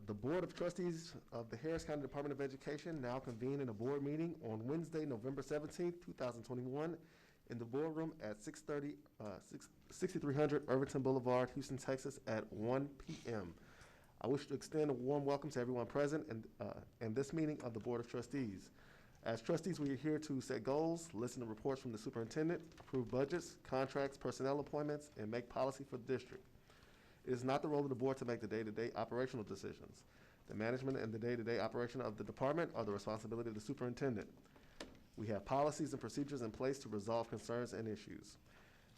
The Board of Trustees of the Harris County Department of Education now convene in a board meeting on Wednesday, November 17th, 2021, in the boardroom at 6300 Irvington Boulevard, Houston, Texas, at 1 p.m. I wish to extend a warm welcome to everyone present in this meeting of the Board of Trustees. As trustees, we are here to set goals, listen to reports from the superintendent, approve budgets, contracts, personnel appointments, and make policy for the district. It is not the role of the board to make the day-to-day operational decisions. The management and the day-to-day operation of the department are the responsibility of the superintendent. We have policies and procedures in place to resolve concerns and issues.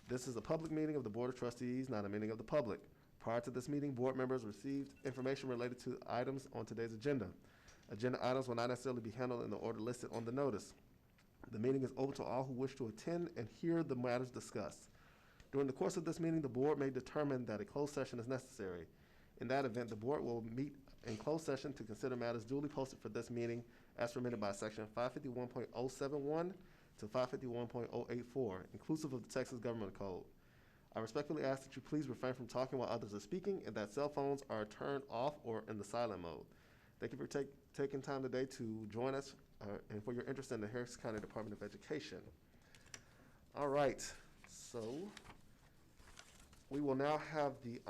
This is a public meeting of the Board of Trustees, not a meeting of the public. Prior to this meeting, board members received information related to items on today's agenda. Agenda items will not necessarily be handled in the order listed on the notice. The meeting is open to all who wish to attend and hear the matters discussed. During the course of this meeting, the board may determine that a closed session is necessary. In that event, the board will meet in closed session to consider matters duly posted for this meeting as permitted by section 551.071 to 551.084, inclusive of the Texas Government Code. I respectfully ask that you please refrain from talking while others are speaking and that cell phones are turned off or in the silent mode. Thank you for taking time today to join us and for your interest in the Harris County Department of Education. All right, so we will now have the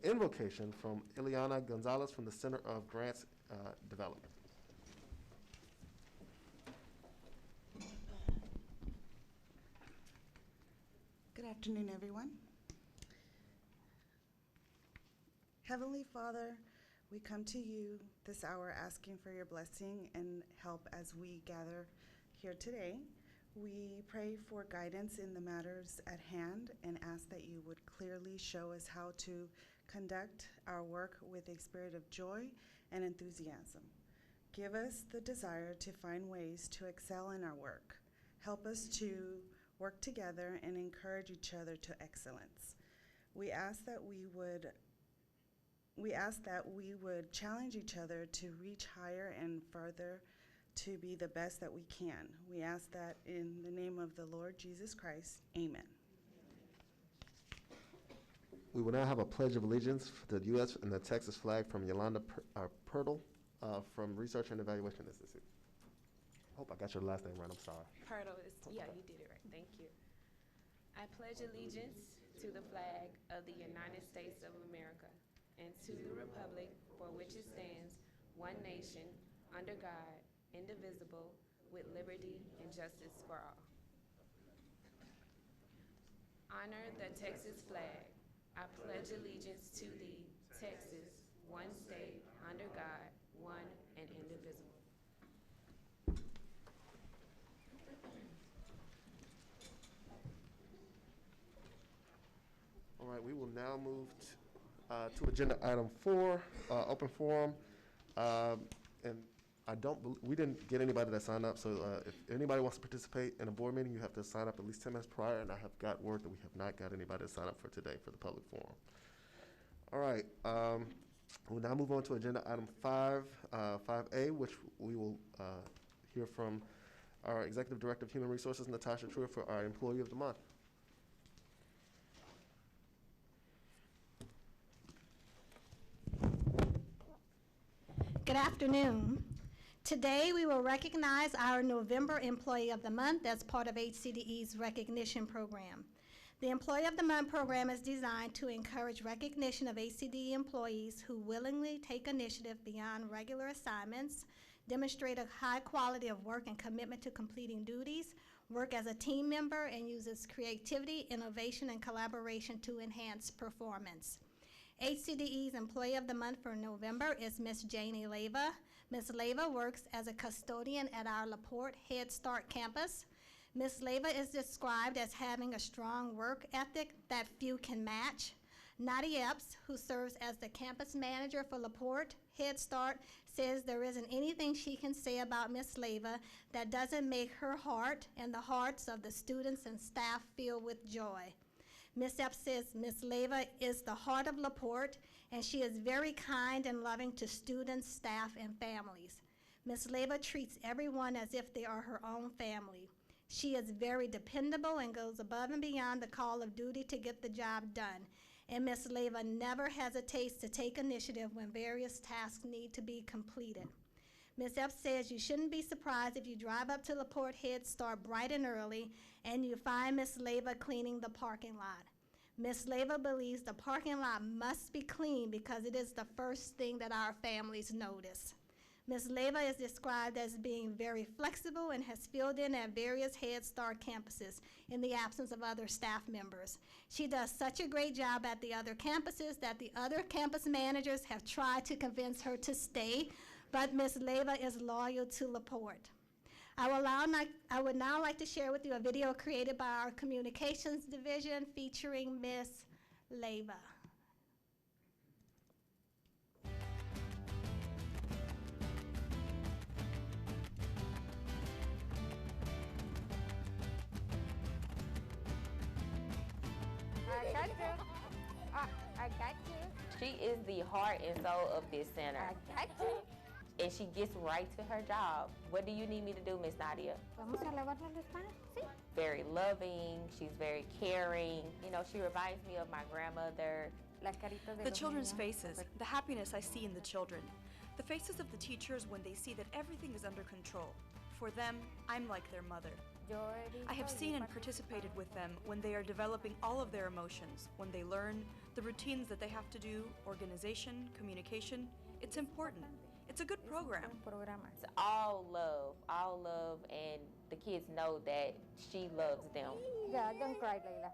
invocation from Ileana Gonzalez from the Center of Grants Development. Good afternoon, everyone. Heavenly Father, we come to you this hour asking for your blessing and help as we gather here today. We pray for guidance in the matters at hand and ask that you would clearly show us how to conduct our work with a spirit of joy and enthusiasm. Give us the desire to find ways to excel in our work. Help us to work together and encourage each other to excellence. We ask that we would challenge each other to reach higher and further to be the best that we can. We ask that in the name of the Lord Jesus Christ, amen. We will now have a pledge of allegiance for the U.S. and the Texas flag from Yolanda Pirtle from Research and Evaluation Institute. I hope I got your last name right, I'm sorry. Pirtle is, yeah, you did it right, thank you. I pledge allegiance to the flag of the United States of America and to the republic for which it stands, one nation, under God, indivisible, with liberty and justice for all. Honor the Texas flag. I pledge allegiance to thee, Texas, one state, under God, one and indivisible. All right, we will now move to agenda item 4, open forum. And we didn't get anybody that signed up, so if anybody wants to participate in a board meeting, you have to sign up at least 10 minutes prior, and I have got word that we have not got anybody to sign up for today for the public forum. All right, we'll now move on to agenda item 5A, which we will hear from our Executive Director of Human Resources, Natasha Truitt, for our Employee of the Month. Good afternoon. Today we will recognize our November Employee of the Month as part of HCDE's recognition program. The Employee of the Month program is designed to encourage recognition of HCDE employees who willingly take initiative beyond regular assignments, demonstrate a high quality of work and commitment to completing duties, work as a team member, and uses creativity, innovation, and collaboration to enhance performance. HCDE's Employee of the Month for November is Ms. Janie Leva. Ms. Leva works as a custodian at our LaPorte Head Start campus. Ms. Leva is described as having a strong work ethic that few can match. Nadia Epps, who serves as the campus manager for LaPorte Head Start, says there isn't anything she can say about Ms. Leva that doesn't make her heart and the hearts of the students and staff fill with joy. Ms. Epps says Ms. Leva is the heart of LaPorte, and she is very kind and loving to students, staff, and families. Ms. Leva treats everyone as if they are her own family. She is very dependable and goes above and beyond the call of duty to get the job done. and Ms. Leva never hesitates to take initiative when various tasks need to be completed. Ms. F says you shouldn't be surprised if you drive up to LaPorte Head Start bright and early and you find Ms. Leva cleaning the parking lot. Ms. Leva believes the parking lot must be clean because it is the first thing that our families notice. Ms. Leva is described as being very flexible and has filled in at various Head Start campuses in the absence of other staff members. She does such a great job at the other campuses that the other campus managers have tried to convince her to stay, but Ms. Leva is loyal to LaPorte. I would now like to share with you a video created by our communications division featuring Ms. Leva. I got you. She is the heart and soul of this center, I got you. and she gets right to her job. What do you need me to do, Miss Nadia? Vamos a lavarnos las manos, sí. Very loving, she's very caring. You know, she reminds me of my grandmother. Las caritas de The los children's niños. faces, the happiness I see in the children, the faces of the teachers when they see that everything is under control. For them, I'm like their mother. Yo he visto I have y seen and participado. participated with them when they are developing all of their emotions, when they learn the routines that they have to do, organization, communication. It's important. It's a good program. Un programa. It's all love, and the kids know that she loves them. Yeah, don't cry, Layla.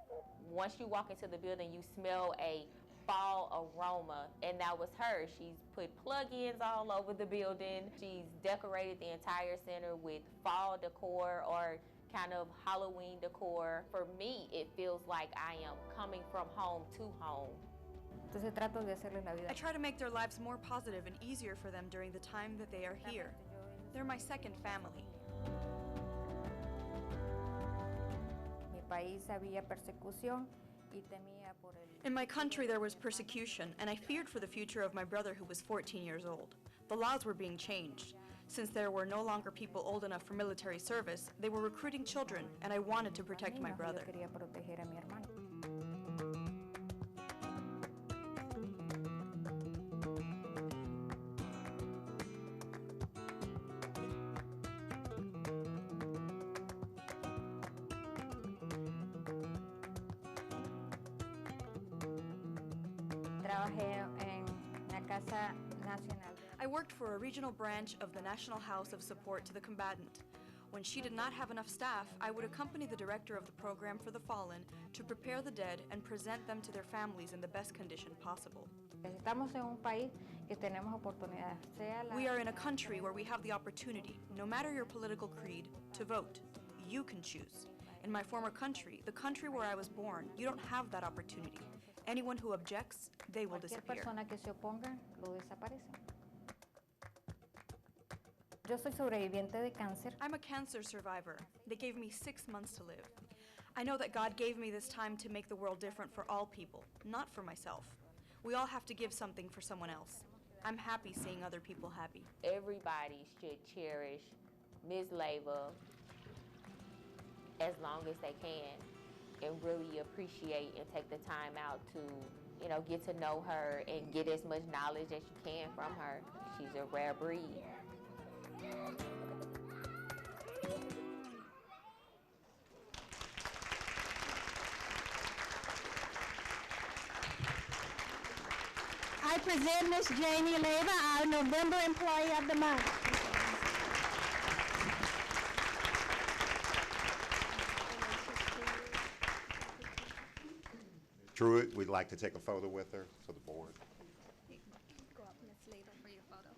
Once you walk into the building, you smell a fall aroma, and that was her. She's put plug-ins all over the building. She's decorated the entire center with fall decor or kind of Halloween decor. For me, it feels like I am coming from home to home. Entonces trato de hacerles la vida. I try to make their lives more positive and easier for them during the time that they are here. They're my second family. Mi país había persecución y temía por el... In my country, there was persecution, and I feared for the future of my brother who was 14 years old. The laws were being changed. Since there were no longer people old enough for military service, they were recruiting children, and I wanted to protect my niños, y brother. Yo quería proteger a mi hermano. Trabajé en la Casa Nacional. I worked for a regional branch of the National House of Support to the Combatant. When she did not have enough staff, I would accompany the director of the program for the fallen to prepare the dead and present them to their families in the best condition possible. Estamos en un país que tenemos oportunidades. Sea la... We are in a country where we have the opportunity, no matter your political creed, to vote. You can choose. In my former country, the country where I was born, you don't have that opportunity. Anyone who objects, they will Cualquier disappear. persona que se oponga, lo desaparecen. Yo soy sobreviviente de cáncer. I'm a cancer survivor. They gave me 6 months to live. I know that God gave me this time to make the world different for all people, not for myself. We all have to give something for someone else. I'm happy seeing other people happy. Everybody should cherish Ms. Leva as long as they can and really appreciate and take the time out to, you know, get to know her and get as much knowledge as you can from her. She's a rare breed. I present Ms. Jamie Leva, our November Employee of the Month. Druid, we'd like to take a photo with her for the board. Go up, Ms. Leva, for your photo.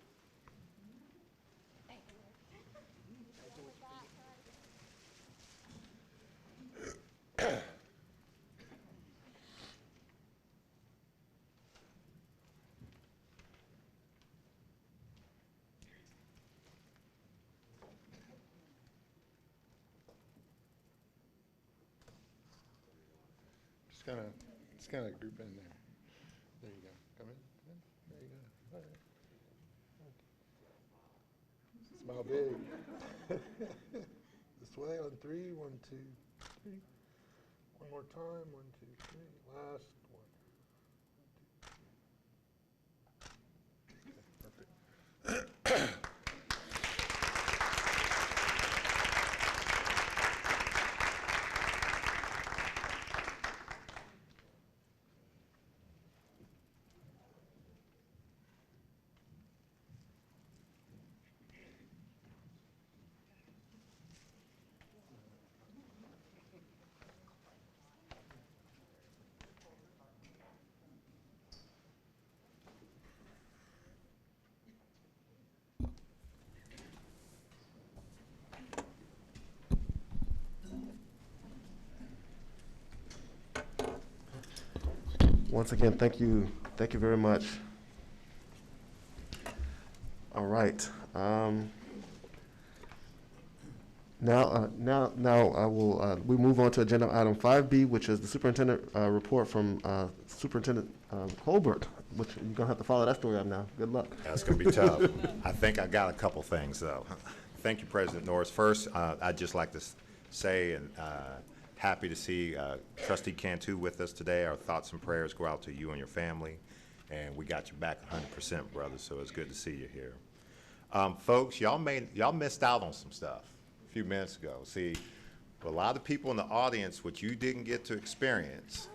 Just kind of group in there. There you go. Come in. There you go. All right. Smile big. This way on 3. 1, 2, 3. One more time. 1, 2, 3. Last one. Once again, thank you very much. All right. Now I will, we move on to agenda item 5B, which is the superintendent report from Superintendent Colbert, which you're going to have to follow that story up now. Good luck. That's going to be tough. I think I got a couple things, though. Thank you, President Norris. First, I'd just like to say, and happy to see Trustee Cantu with us today. Our thoughts and prayers go out to you and your family, and we got you back 100%, brother, so it's good to see you here. Folks, y'all missed out on some stuff a few minutes ago. See, a lot of people in the audience, what you didn't get to experience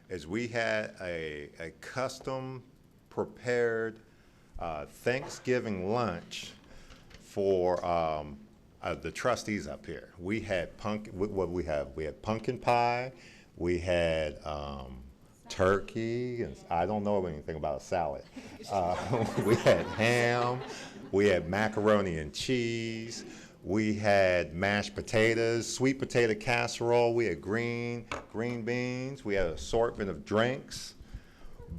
is we had a custom prepared Thanksgiving lunch for the trustees up here. We had we had pumpkin pie, we had turkey, and I don't know anything about a salad. We had ham, we had macaroni and cheese, we had mashed potatoes, sweet potato casserole, we had green beans, we had an assortment of drinks.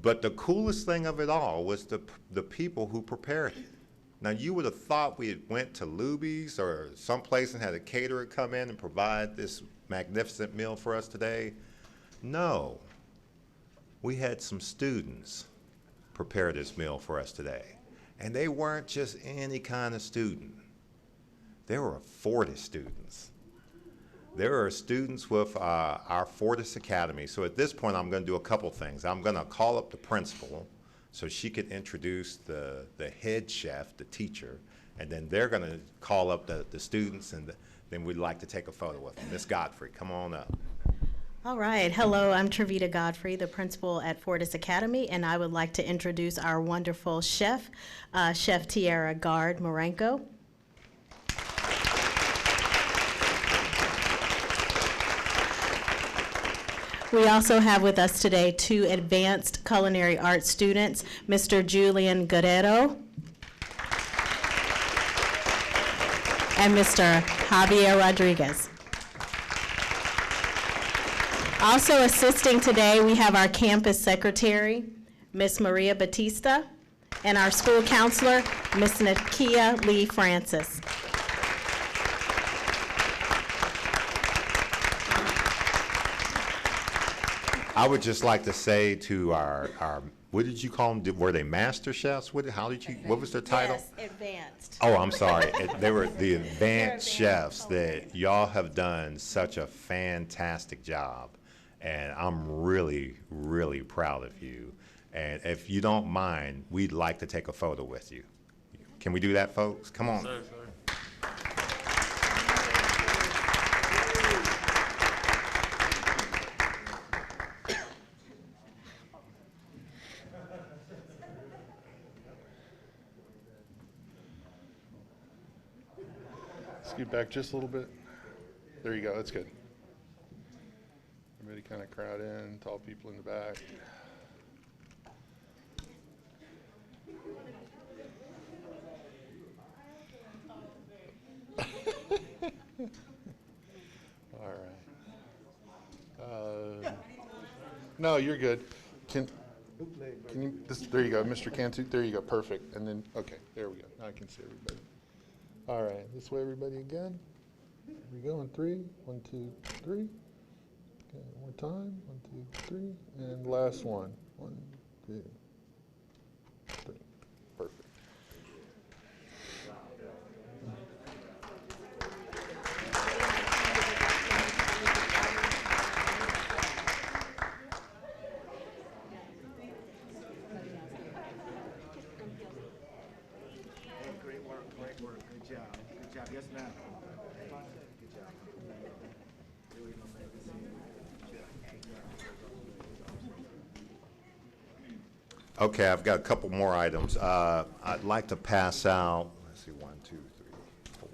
But the coolest thing of it all was the people who prepared it. Now, you would have thought we had went to Luby's or someplace and had a caterer come in and provide this magnificent meal for us today. No. We had some students prepare this meal for us today. And they weren't just any kind of student. They were Fortis students. There are students with our Fortis Academy. So at this point, I'm going to do a couple things. I'm going to call up the principal so she could introduce the head chef, the teacher, and then they're going to call up the students, and then we'd like to take a photo with them. Miss Godfrey, come on up. All right. Hello, I'm Trevita Godfrey, the principal at Fortis Academy, and I would like to introduce our wonderful chef, Chef Tiara Gard Marenko. We also have with us today 2 advanced culinary arts students, Mr. Julian Guerrero and Mr. Javier Rodriguez. Also assisting today, we have our campus secretary, Ms. Maria Batista, and our school counselor, Ms. Nakia Lee Francis. I would just like to say to our what did you call them? Were they master chefs? What was their title? Yes, advanced. Oh, I'm sorry. They were the advanced chefs that y'all have done such a fantastic job. And I'm really, really proud of you. And if you don't mind, we'd like to take a photo with you. Can we do that, folks? Come on. Scoot back just a little bit. There you go, that's good. Everybody kind of crowd in, tall people in the back. All right. No, you're good. Can you, there you go, Mr. Cantu, there you go, perfect. And then, okay, there we go, now I can see everybody. All right, this way everybody again. Here we go in 3, 1, 2, 3. Okay, one more time, 1, 2, 3, and last one. 1, 2, 3, perfect. Great work, good job, yes ma'am. Good job. Okay, I've got a couple more items. I'd like to pass out, let's see, 1, 2, 3, 4.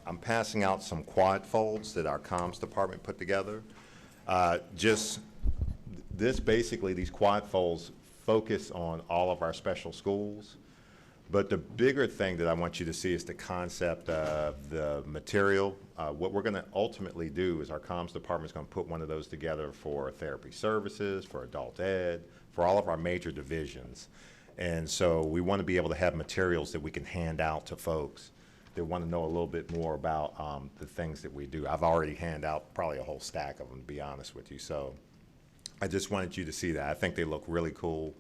I'm passing out some quad folds that our comms department put together. Basically, these quad folds focus on all of our special schools. But the bigger thing that I want you to see is the concept of the material. What we're going to ultimately do is our comms department is going to put one of those together for therapy services, for adult ed, for all of our major divisions. And so we want to be able to have materials that we can hand out to folks that want to know a little bit more about the things that we do. I've already handed out probably a whole stack of them, to be honest with you. So I just wanted you to see that. I think they look really cool.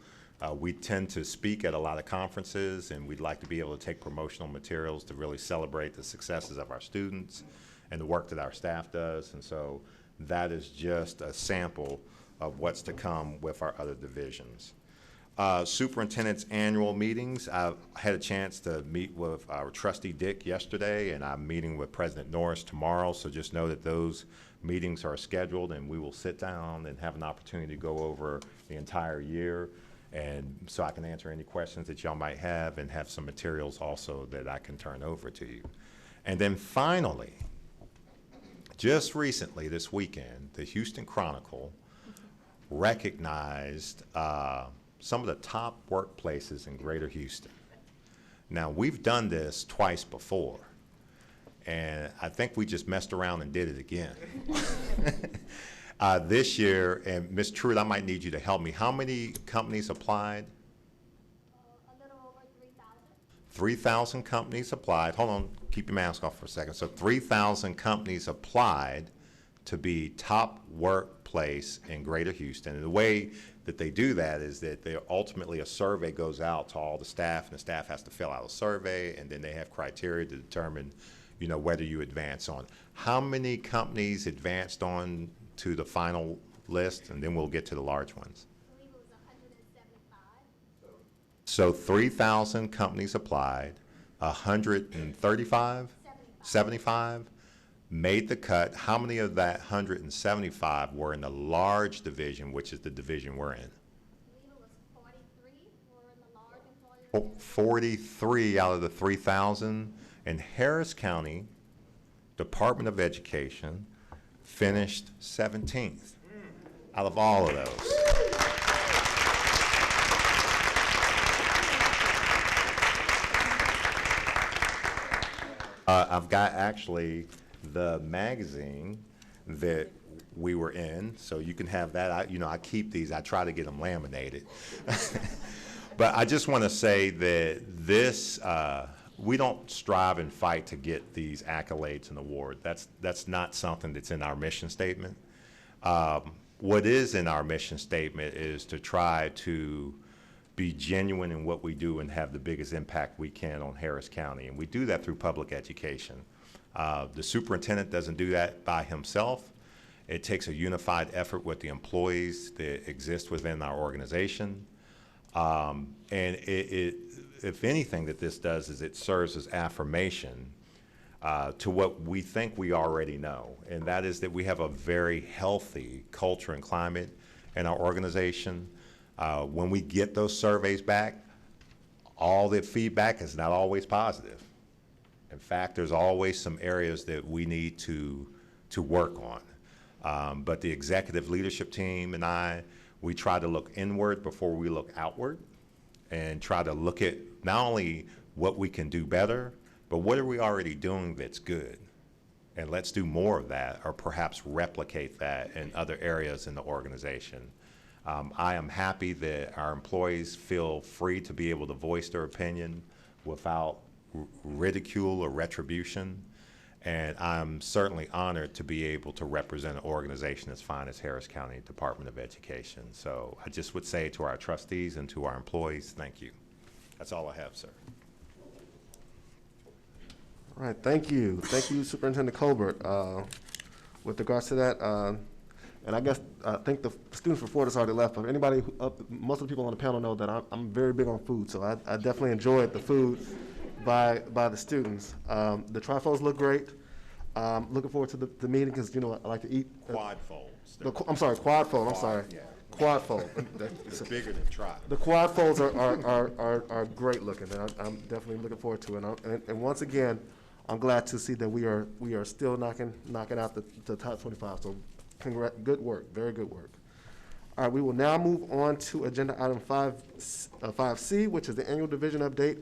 We tend to speak at a lot of conferences, and we'd like to be able to take promotional materials to really celebrate the successes of our students and the work that our staff does. And so that is just a sample of what's to come with our other divisions. Superintendent's annual meetings. I had a chance to meet with our trustee Dick yesterday, and I'm meeting with President Norris tomorrow. So just know that those meetings are scheduled, and we will sit down and have an opportunity to go over the entire year. And so I can answer any questions that y'all might have and have some materials also that I can turn over to you. And then finally, just recently this weekend, the Houston Chronicle recognized some of the top workplaces in Greater Houston. Now, we've done this twice before, and I think we just messed around and did it again. This year, and Ms. Truitt, I might need you to help me. How many companies applied? A little over 3,000. 3,000 companies applied. Hold on, keep your mask off for a second. So 3,000 companies applied to be top workplace in Greater Houston. And the way that they do that is that they ultimately a survey goes out to all the staff, and the staff has to fill out a survey, and then they have criteria to determine, you know, whether you advance on. How many companies advanced on to the final list, and then we'll get to the large ones? I believe it was 175. So 3,000 companies applied, 135? 75 made the cut. How many of that 175 were in the large division, which is the division we're in? I believe it was 43 were in the large employer. 43 out of the 3,000. And Harris County Department of Education finished 17th out of all of those. I've got actually the magazine that we were in, so you can have that. I keep these. I try to get them laminated. But I just want to say that this, we don't strive and fight to get these accolades and awards. That's not something that's in our mission statement. What is in our mission statement is to try to be genuine in what we do and have the biggest impact we can on Harris County. And we do that through public education. The superintendent doesn't do that by himself. It takes a unified effort with the employees that exist within our organization. And if anything that this does is it serves as affirmation to what we think we already know, and that is that we have a very healthy culture and climate in our organization. When we get those surveys back, all the feedback is not always positive. In fact, there's always some areas that we need to work on. But the executive leadership team and I, we try to look inward before we look outward and try to look at not only what we can do better, but what are we already doing that's good? And let's do more of that, or perhaps replicate that in other areas in the organization. I am happy that our employees feel free to be able to voice their opinion without ridicule or retribution. And I'm certainly honored to be able to represent an organization as fine as Harris County Department of Education. So I just would say to our trustees and to our employees, thank you. That's all I have, sir. All right, thank you. Thank you, Superintendent Colbert. With regards to that, and I guess I think the students before us already left, but anybody, most of the people on the panel know that I'm very big on food, so I definitely enjoyed the food by the students. The trifolds look great. Looking forward to the meeting because, you know, I like to eat. Quad folds. I'm sorry, quad fold, I'm sorry. Yeah. Quad fold. It's bigger than tri. The quad folds are great looking, and I'm definitely looking forward to it. And once again, I'm glad to see that we are still knocking out the top 25. So, good work, very good work. All right, we will now move on to agenda item 5C, which is the annual division update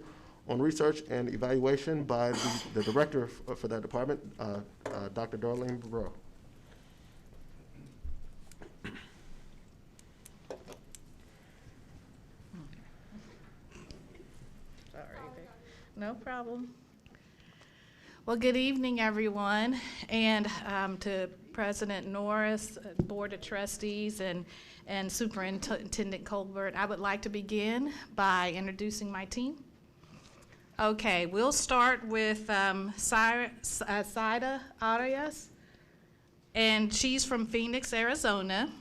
on research and evaluation by the director for that department, Dr. Darlene Bro. No problem. Well, good evening, everyone, and to President Norris, Board of Trustees, and Superintendent Colbert, I would like to begin by introducing my team. Okay, we'll start with Saida Arias, and she's from Phoenix, Arizona.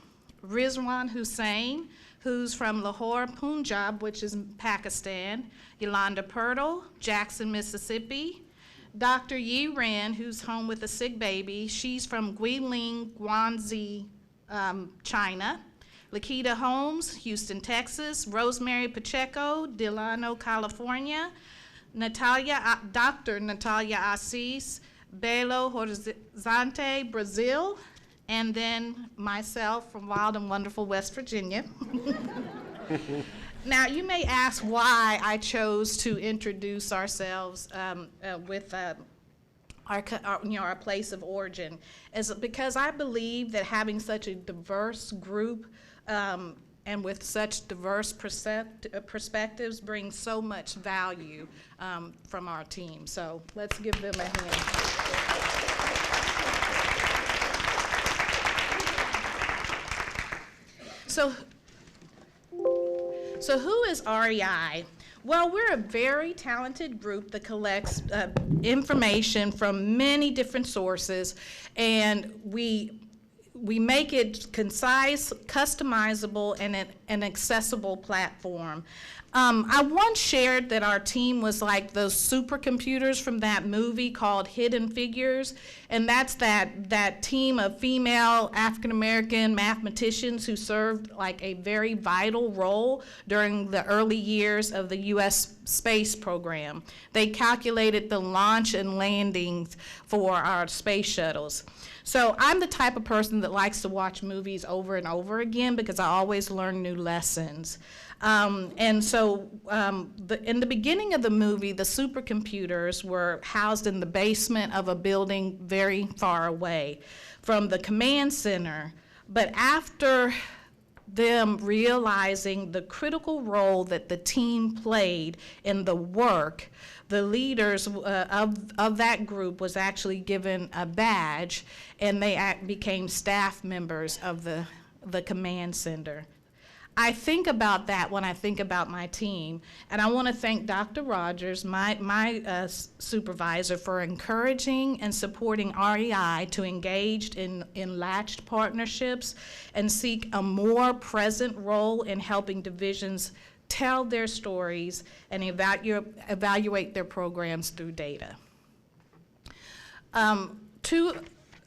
Rizwan Hussain, who's from Lahore, Punjab, which is Pakistan. Yolanda Pirtle, Jackson, Mississippi. Dr. Yi Ren, who's home with a sick baby. She's from Guilin, Guangxi, China. Lakita Holmes, Houston, Texas. Rosemary Pacheco, Delano, California. Dr. Natalia Assis, Belo Horizonte, Brazil. And then myself from wild and wonderful West Virginia. Now, you may ask why I chose to introduce ourselves with our place of origin. Is because I believe that having such a diverse group and with such diverse perspectives brings so much value from our team. So let's give them a hand. So who is REI? Well, we're a very talented group that collects information from many different sources, and we make it concise, customizable, and an accessible platform. I once shared that our team was like those supercomputers from that movie called Hidden Figures, and that's that team of female African-American mathematicians who served like a very vital role during the early years of the U.S. space program. They calculated the launch and landings for our space shuttles. So I'm the type of person that likes to watch movies over and over again because I always learn new lessons. And so in the beginning of the movie, the supercomputers were housed in the basement of a building very far away from the command center. But after them realizing the critical role that the team played in the work, the leaders of that group was actually given a badge, and they became staff members of the command center. I think about that when I think about my team, and I want to thank Dr. Rogers, my supervisor, for encouraging and supporting REI to engage in latched partnerships and seek a more present role in helping divisions tell their stories and evaluate their programs through data. Two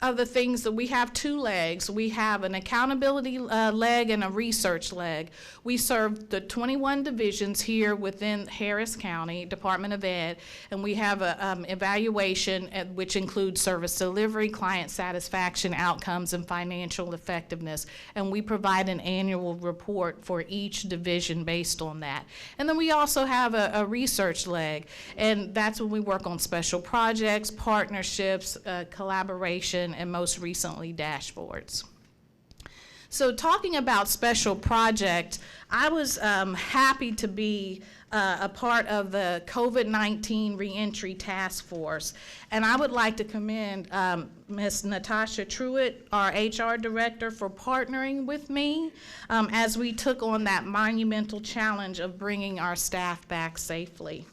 of the things that we have two legs. We have an accountability leg and a research leg. We serve the 21 divisions here within Harris County Department of Ed, and we have an evaluation which includes service delivery, client satisfaction, outcomes, and financial effectiveness. And we provide an annual report for each division based on that. And then we also have a research leg, and that's when we work on special projects, partnerships, collaboration, and most recently dashboards. So talking about special projects, I was happy to be a part of the COVID-19 reentry task force, and I would like to commend Ms. Natasha Truitt, our HR director, for partnering with me as we took on that monumental challenge of bringing our staff back safely.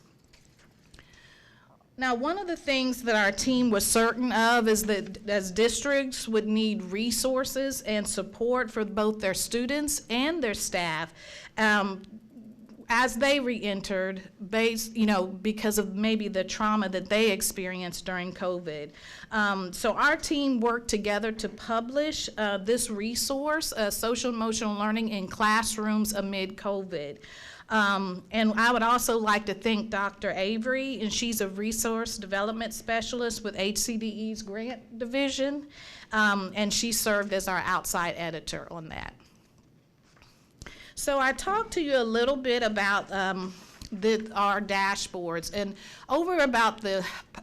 Now, one of the things that our team was certain of is that as districts would need resources and support for both their students and their staff as they re-entered, because of maybe the trauma that they experienced during COVID. So our team worked together to publish this resource, Social Emotional Learning in Classrooms Amid COVID. And I would also like to thank Dr. Avery, and she's a resource development specialist with HCDE's grant division, and she served as our outside editor on that. So I talked to you a little bit about our dashboards. And over about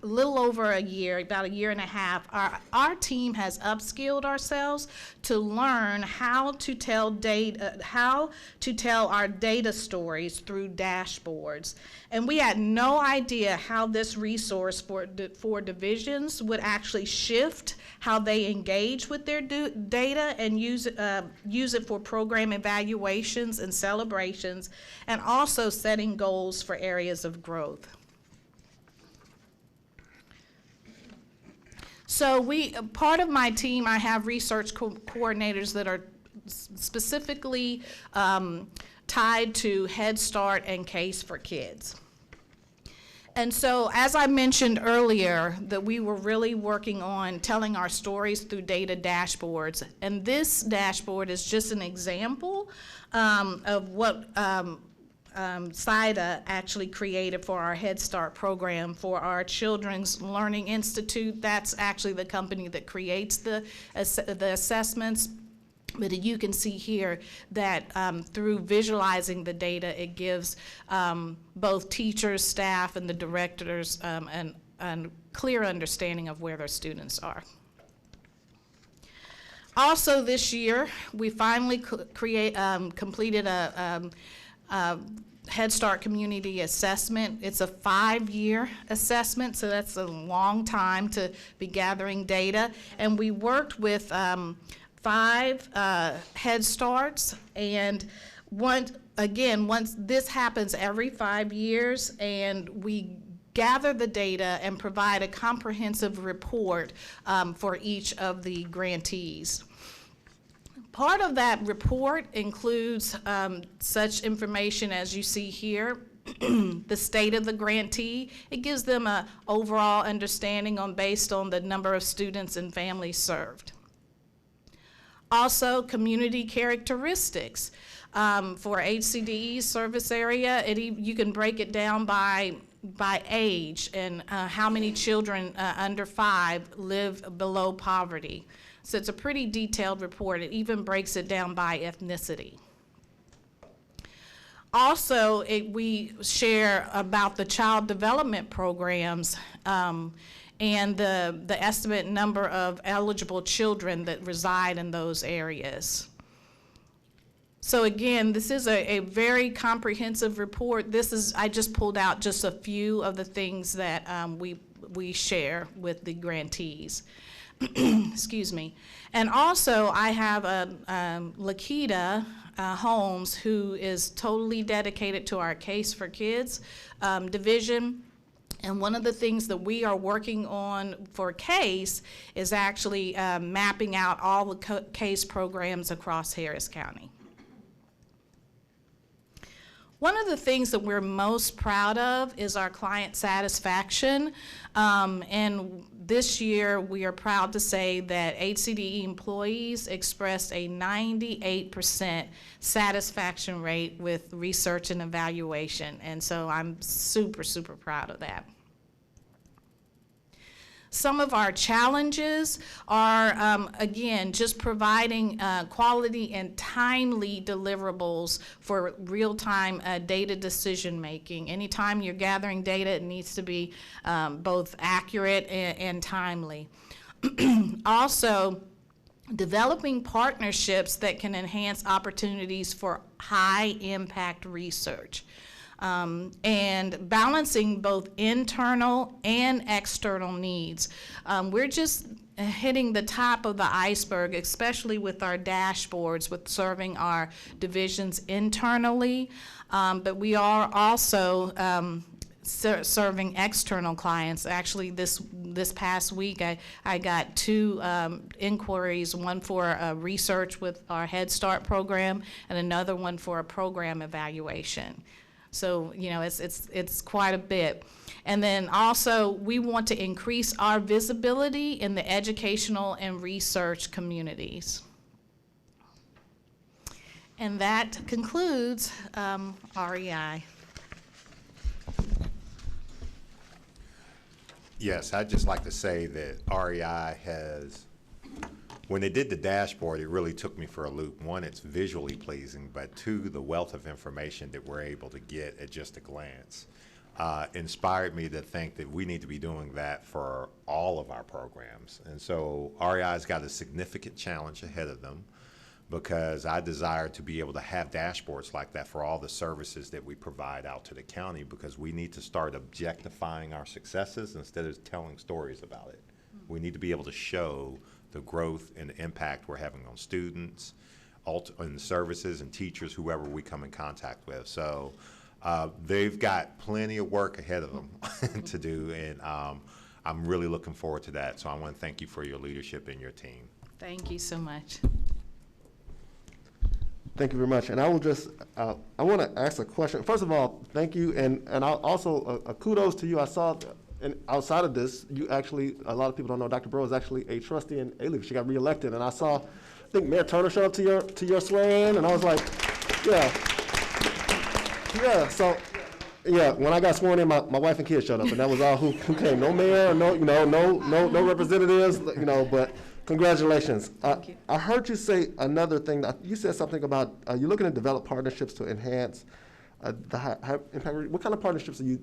little over a year, about a year and a half, our team has upskilled ourselves to learn how to tell our data stories through dashboards. And we had no idea how this resource for divisions would actually shift how they engage with their data and use it for program evaluations and celebrations, and also setting goals for areas of growth. So part of my team, I have research coordinators that are specifically tied to Head Start and Case for Kids. And so, as I mentioned earlier, that we were really working on telling our stories through data dashboards. And this dashboard is just an example of what SIDA actually created for our Head Start program for our Children's Learning Institute. That's actually the company that creates the assessments. But you can see here that through visualizing the data, it gives both teachers, staff, and the directors a clear understanding of where their students are. Also this year, we finally completed a Head Start Community Assessment. It's a 5-year assessment, so that's a long time to be gathering data. And we worked with 5 Head Starts, and once this happens every 5 years, and we gather the data and provide a comprehensive report for each of the grantees. Part of that report includes such information as you see here, the state of the grantee. It gives them an overall understanding based on the number of students and families served. Also, community characteristics. For HCDE service area, you can break it down by age and how many children under 5 live below poverty. So it's a pretty detailed report. It even breaks it down by ethnicity. Also, we share about the child development programs and the estimate number of eligible children that reside in those areas. So again, this is a very comprehensive report. I just pulled out just a few of the things that we share with the grantees. Excuse me. And also, I have Lakita Holmes, who is totally dedicated to our Case for Kids division. And one of the things that we are working on for CASE is actually mapping out all the CASE programs across Harris County. One of the things that we're most proud of is our client satisfaction. And this year, we are proud to say that HCDE employees expressed a 98% satisfaction rate with research and evaluation. And so I'm super, super proud of that. Some of our challenges are, again, just providing quality and timely deliverables for real-time data decision-making. Anytime you're gathering data, it needs to be both accurate and timely. Also, developing partnerships that can enhance opportunities for high-impact research. And balancing both internal and external needs. We're just hitting the top of the iceberg, especially with our dashboards, with serving our divisions internally, but we are also serving external clients. Actually, this past week, I got 2 inquiries, one for research with our Head Start program and another one for a program evaluation. So, you know, it's quite a bit. And then also, we want to increase our visibility in the educational and research communities. And that concludes REI. Yes, I'd just like to say that REI has When they did the dashboard, it really took me for a loop. One, it's visually pleasing, but two, the wealth of information that we're able to get at just a glance inspired me to think that we need to be doing that for all of our programs. And so REI's got a significant challenge ahead of them, because I desire to be able to have dashboards like that for all the services that we provide out to the county, because we need to start objectifying our successes instead of telling stories about it. We need to be able to show the growth and the impact we're having on students, and services and teachers, whoever we come in contact with. So they've got plenty of work ahead of them to do, and I'm really looking forward to that. So I want to thank you for your leadership and your team. Thank you so much. Thank you very much. And I will just, I want to ask a question. First of all, thank you, and I'll also kudos to you. I saw, and outside of this, you actually, a lot of people don't know, Dr. Burrow is actually a trustee in A-League. She got reelected, and I saw, I think Mayor Turner showed up to your swearing-in, and I was like, yeah. So, yeah, when I got sworn in, my wife and kids showed up, and that was all who came. No mayor, no representatives, but. Congratulations. Thank you. I heard you say another thing. You said something about you're looking to develop partnerships to enhance the high impact. What kind of partnerships are you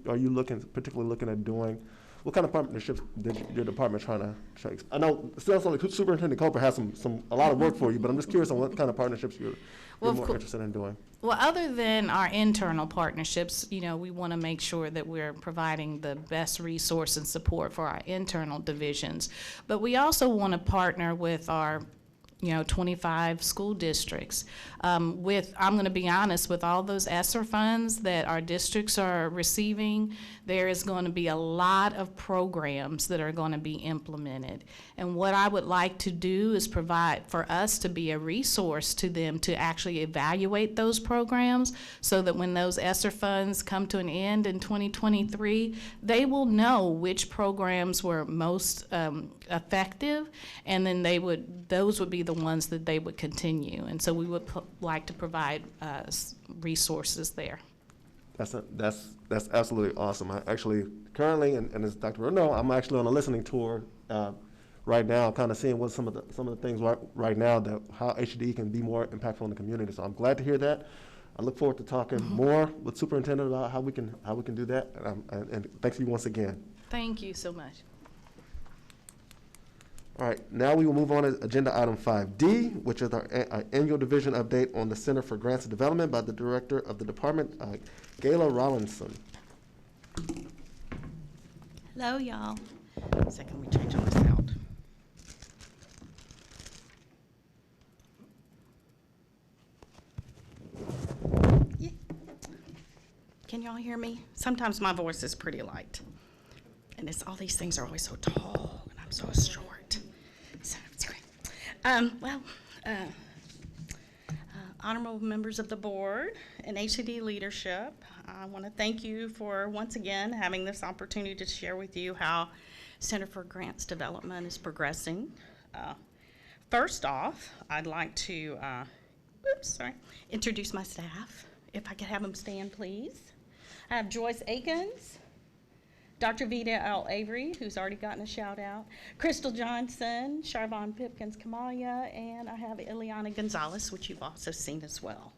particularly looking at doing? What kind of partnerships did your department trying to show? I know it sounds like Superintendent Coper has a lot of work for you, but I'm just curious on what kind of partnerships you're more interested in doing. Well, other than our internal partnerships, we want to make sure that we're providing the best resource and support for our internal divisions. But we also want to partner with our 25 school districts. I'm going to be honest, with all those ESSER funds that our districts are receiving, there is going to be a lot of programs that are going to be implemented. And what I would like to do is provide for us to be a resource to them to actually evaluate those programs, so that when those ESSER funds come to an end in 2023, they will know which programs were most effective, and then those would be the ones that they would continue. And so we would like to provide resources there. That's absolutely awesome. I actually currently, and as Dr. Burrow, I'm actually on a listening tour right now, kind of seeing what some of the things right now that how HCDE can be more impactful in the community. So I'm glad to hear that. I look forward to talking more with Superintendent about how we can do that. And thank you once again. Thank you so much. All right, now we will move on to agenda item 5D, which is our annual division update on the Center for Grants and Development by the Director of the Department, Gayla Rollinson. Hello, y'all. Second, we change all this out. Yeah. Can y'all hear me? Sometimes my voice is pretty light. And all these things are always so tall, and I'm so short. So it's great. Honorable members of the board and HCD leadership, I want to thank you for once again having this opportunity to share with you how Center for Grants Development is progressing. First off, I'd like to introduce my staff. If I could have them stand, please. I have Joyce Akins, Dr. Vida L. Avery, who's already gotten a shout out, Crystal Johnson, Charvon Pipkins Kamalia, and I have Ileana Gonzalez, which you've also seen as well.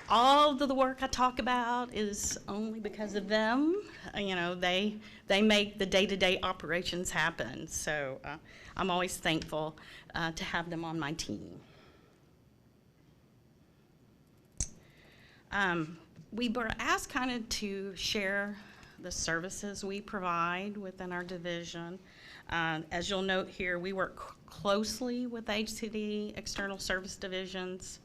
All of the work I talk about is only because of them. They make the day-to-day operations happen. So I'm always thankful to have them on my team. We were asked kind of to share the services we provide within our division. As you'll note here, we work closely with HCD external service divisions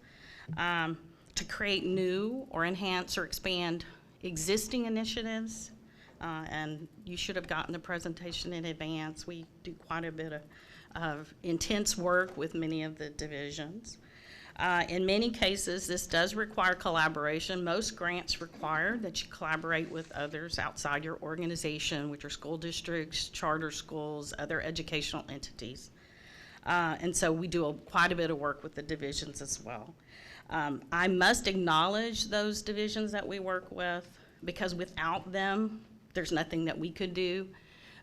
to create new or enhance or expand existing initiatives. And you should have gotten the presentation in advance. We do quite a bit of intense work with many of the divisions. In many cases, this does require collaboration. Most grants require that you collaborate with others outside your organization, which are school districts, charter schools, other educational entities. And so we do quite a bit of work with the divisions as well. I must acknowledge those divisions that we work with, because without them, there's nothing that we could do.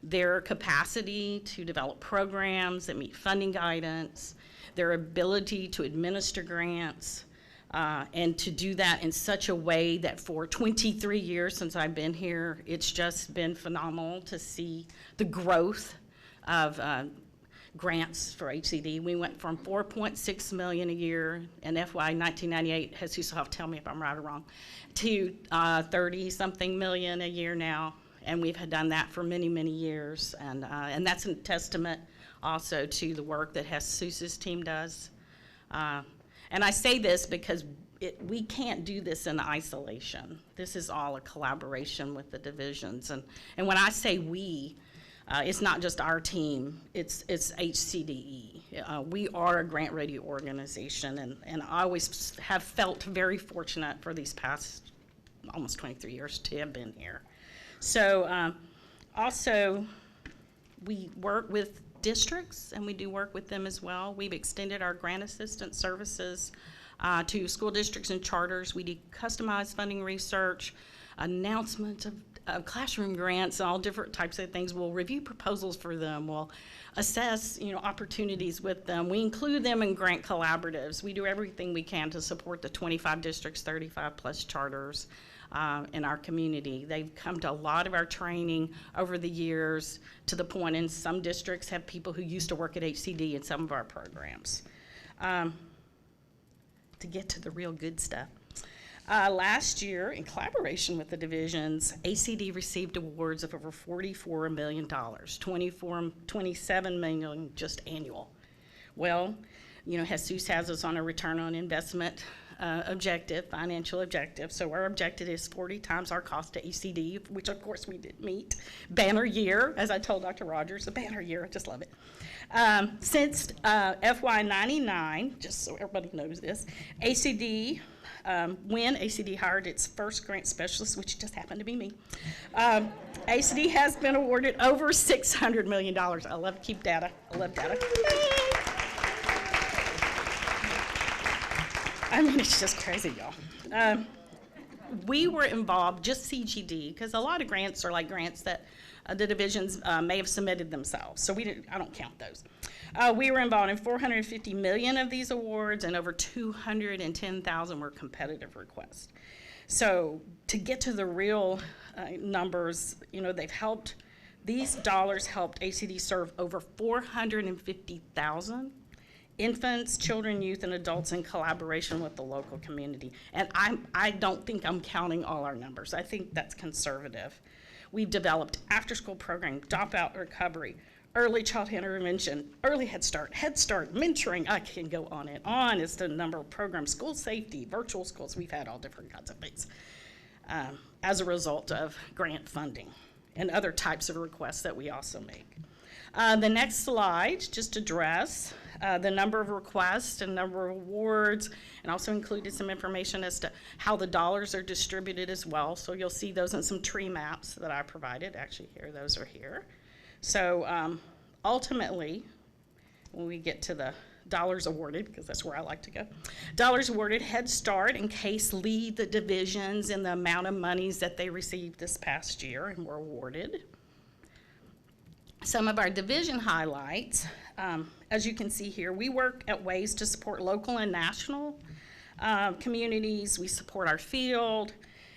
Their capacity to develop programs that meet funding guidance, their ability to administer grants, and to do that in such a way that for 23 years since I've been here, it's just been phenomenal to see the growth of grants for HCD. We went from $4.6 million a year in FY 1998, Jesus, tell me if I'm right or wrong, to 30-something million a year now. And we've done that for many, many years. And that's a testament also to the work that Jesus' team does. And I say this because we can't do this in isolation. This is all a collaboration with the divisions. And when I say we, it's not just our team, it's HCDE. We are a grant-ready organization, and I always have felt very fortunate for these past almost 23 years to have been here. So also, we work with districts, and we do work with them as well. We've extended our grant assistance services to school districts and charters. We do customized funding research, announcements of classroom grants, all different types of things. We'll review proposals for them. We'll assess, opportunities with them. We include them in grant collaboratives. We do everything we can to support the 25 districts, 35 plus charters in our community. They've come to a lot of our training over the years, to the point in some districts have people who used to work at HCD in some of our programs. To get to the real good stuff. Last year, in collaboration with the divisions, HCD received awards of over $44 million, $27 million just annual. Well, Jesus has us on a return on investment objective, financial objective. So our objective is 40 times our cost to HCD, which of course we did meet. Banner year, as I told Dr. Rogers, a banner year, I just love it. Since FY 99, just so everybody knows this, HCD, when HCD hired its first grant specialist, which just happened to be me, HCD has been awarded over $600 million. I love to keep data. I love data. I mean, it's just crazy, y'all. We were involved, just CGD, because a lot of grants are like grants that the divisions may have submitted themselves, so I don't count those. We were involved in 450 million of these awards, and over 210,000 were competitive requests. So to get to the real numbers, these dollars helped HCD serve over 450,000 infants, children, youth, and adults in collaboration with the local community. And I don't think I'm counting all our numbers. I think that's conservative. We've developed after-school program, dropout recovery, early childhood intervention, early Head Start, mentoring. I can go on and on. It's the number of programs, school safety, virtual schools. We've had all different kinds of things as a result of grant funding and other types of requests that we also make. The next slide just address the number of requests and number of awards, and also included some information as to how the dollars are distributed as well. So you'll see those in some tree maps that I provided. Actually, those are here. So ultimately, when we get to the dollars awarded, because that's where I like to go, dollars awarded, Head Start and CASE lead the divisions in the amount of monies that they received this past year and were awarded. Some of our division highlights, as you can see here, we work at ways to support local and national communities. We support our field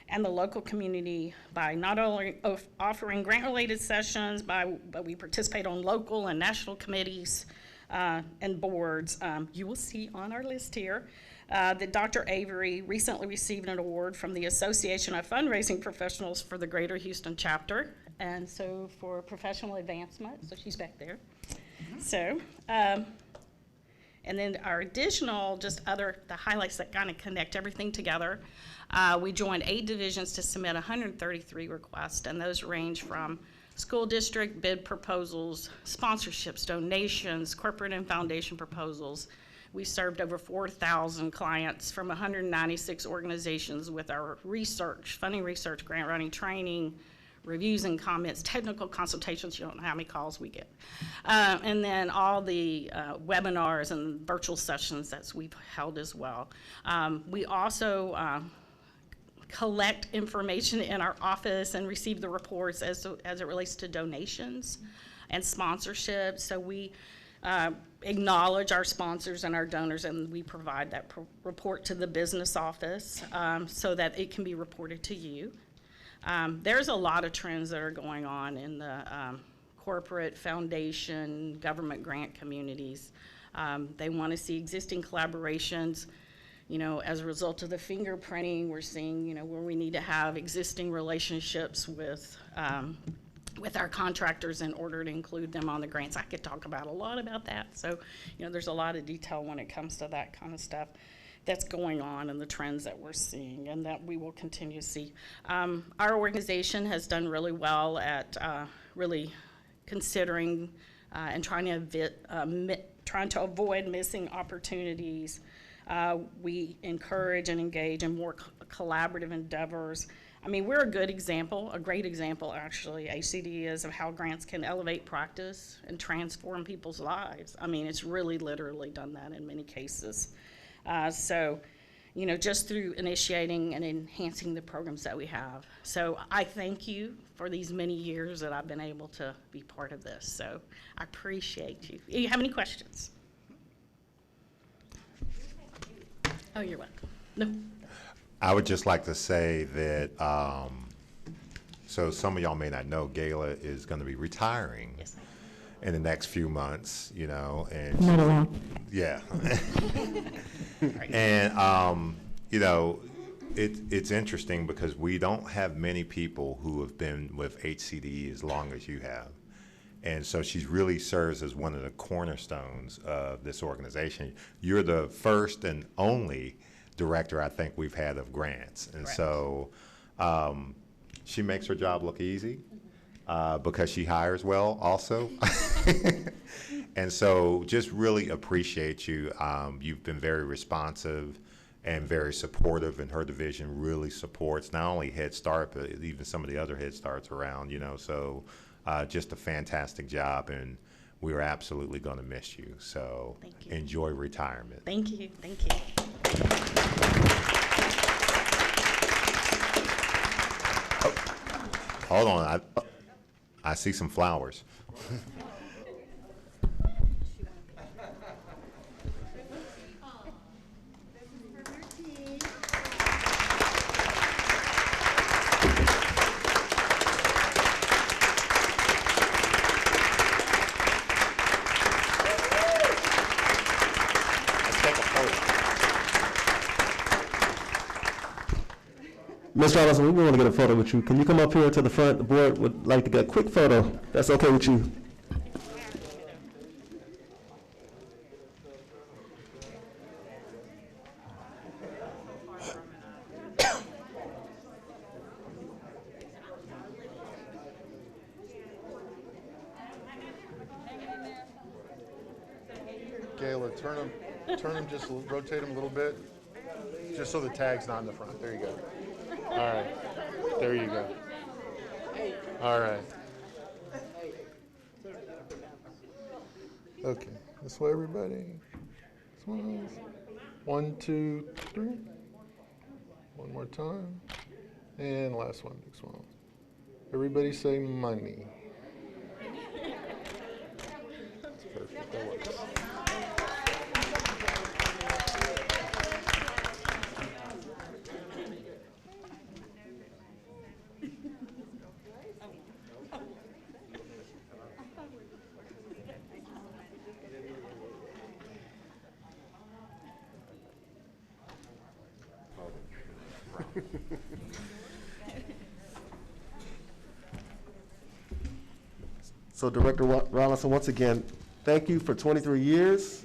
and the local community by not only offering grant-related sessions, but we participate on local and national committees and boards. You will see on our list here that Dr. Avery recently received an award from the Association of Fundraising Professionals for the Greater Houston chapter, and so for professional advancement, so she's back there. Mm-hmm. So, and then our additional, the highlights that kind of connect everything together. We joined 8 divisions to submit 133 requests, and those range from school district bid proposals, sponsorships, donations, corporate and foundation proposals. We served over 4,000 clients from 196 organizations with our research, funding research, grant writing training, reviews and comments, technical consultations. You don't know how many calls we get. And then all the webinars and virtual sessions that we've held as well. We also collect information in our office and receive the reports as it relates to donations and sponsorships. So we acknowledge our sponsors and our donors, and we provide that report to the business office so that it can be reported to you. There's a lot of trends that are going on in the corporate, foundation, government grant communities. They want to see existing collaborations. You know, as a result of the fingerprinting, we're seeing, you know, where we need to have existing relationships with our contractors in order to include them on the grants. I could talk about a lot about that. So, you know, there's a lot of detail when it comes to that kind of stuff that's going on and the trends that we're seeing and that we will continue to see. Our organization has done really well at really considering and trying to avoid missing opportunities. We encourage and engage in more collaborative endeavors. I mean, we're a good example, a great example actually, HCDE is, of how grants can elevate practice and transform people's lives. I mean, it's really literally done that in many cases. So, you know, just through initiating and enhancing the programs that we have. So I thank you for these many years that I've been able to be part of this. So I appreciate you. Do you have any questions? Oh, you're welcome. No. I would just like to say that, so some of y'all may not know, Gayla is going to be retiring in the next few months, you know. And not allowed. Yeah. And, you know, it's interesting because we don't have many people who have been with HCDE as long as you have. And so she really serves as one of the cornerstones of this organization. You're the first and only director I think we've had of grants. And so she makes her job look easy because she hires well also. And so just really appreciate you. You've been very responsive and very supportive, and her division really supports not only Head Start, but even some of the other Head Starts around, you know. So just a fantastic job, and we are absolutely going to miss you. So enjoy retirement. Thank you. Thank you. Oh, hold on. I see some flowers. Mr. Allison, we want to get a photo with you. Can you come up here to the front? The board would like to get a quick photo. That's okay with you? Gayla, turn them, just rotate them a little bit, just so the tag's not in the front. There you go. All right. There you go. All right. Okay. This way, everybody. Smiles. 1, 2, 3. One more time. And last one. Big smile. Everybody say money. That's perfect. That works. So Director Rollinson, once again, thank you for 23 years.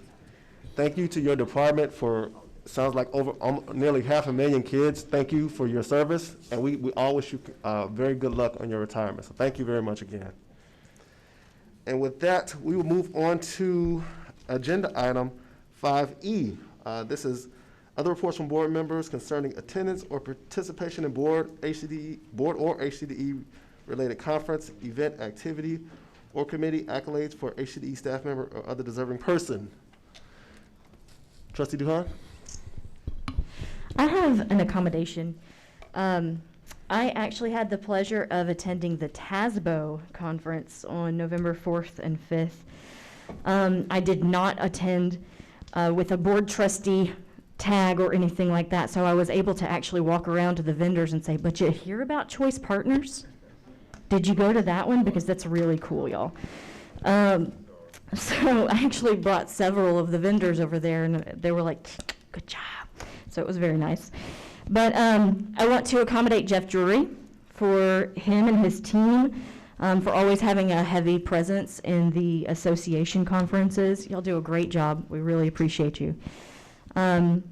Thank you to your department for, sounds like over nearly 500,000 kids. Thank you for your service, and we all wish you very good luck on your retirement. So thank you very much again. And with that, we will move on to agenda item 5E. This is other reports from board members concerning attendance or participation in board or HCDE related conference, event, activity, or committee accolades for HCDE staff member or other deserving person. Trustee Duhan? I have an accommodation. I actually had the pleasure of attending the TASBO conference on November 4th and 5th. I did not attend with a board trustee tag or anything like that, so I was able to actually walk around to the vendors and say, but you hear about Choice Partners? Did you go to that one? Because that's really cool, y'all. So I actually brought several of the vendors over there, and they were like, good job. So it was very nice. But I want to accommodate Jeff Drury for him and his team for always having a heavy presence in the association conferences. Y'all do a great job. We really appreciate you.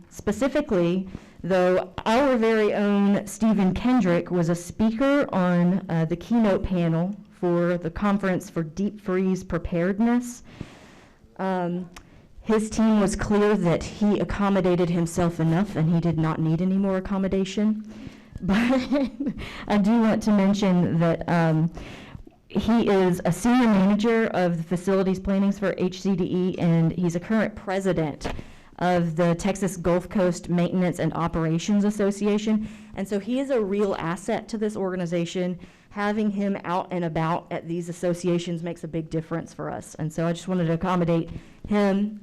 Specifically, though, our very own Stephen Kendrick was a speaker on the keynote panel for the conference for deep freeze preparedness. His team was clear that he accommodated himself enough and he did not need any more accommodation. But I do want to mention that he is a senior manager of the facilities plannings for HCDE, and he's a current president of the Texas Gulf Coast Maintenance and Operations Association. And so he is a real asset to this organization. Having him out and about at these associations makes a big difference for us. And so I just wanted to accommodate him,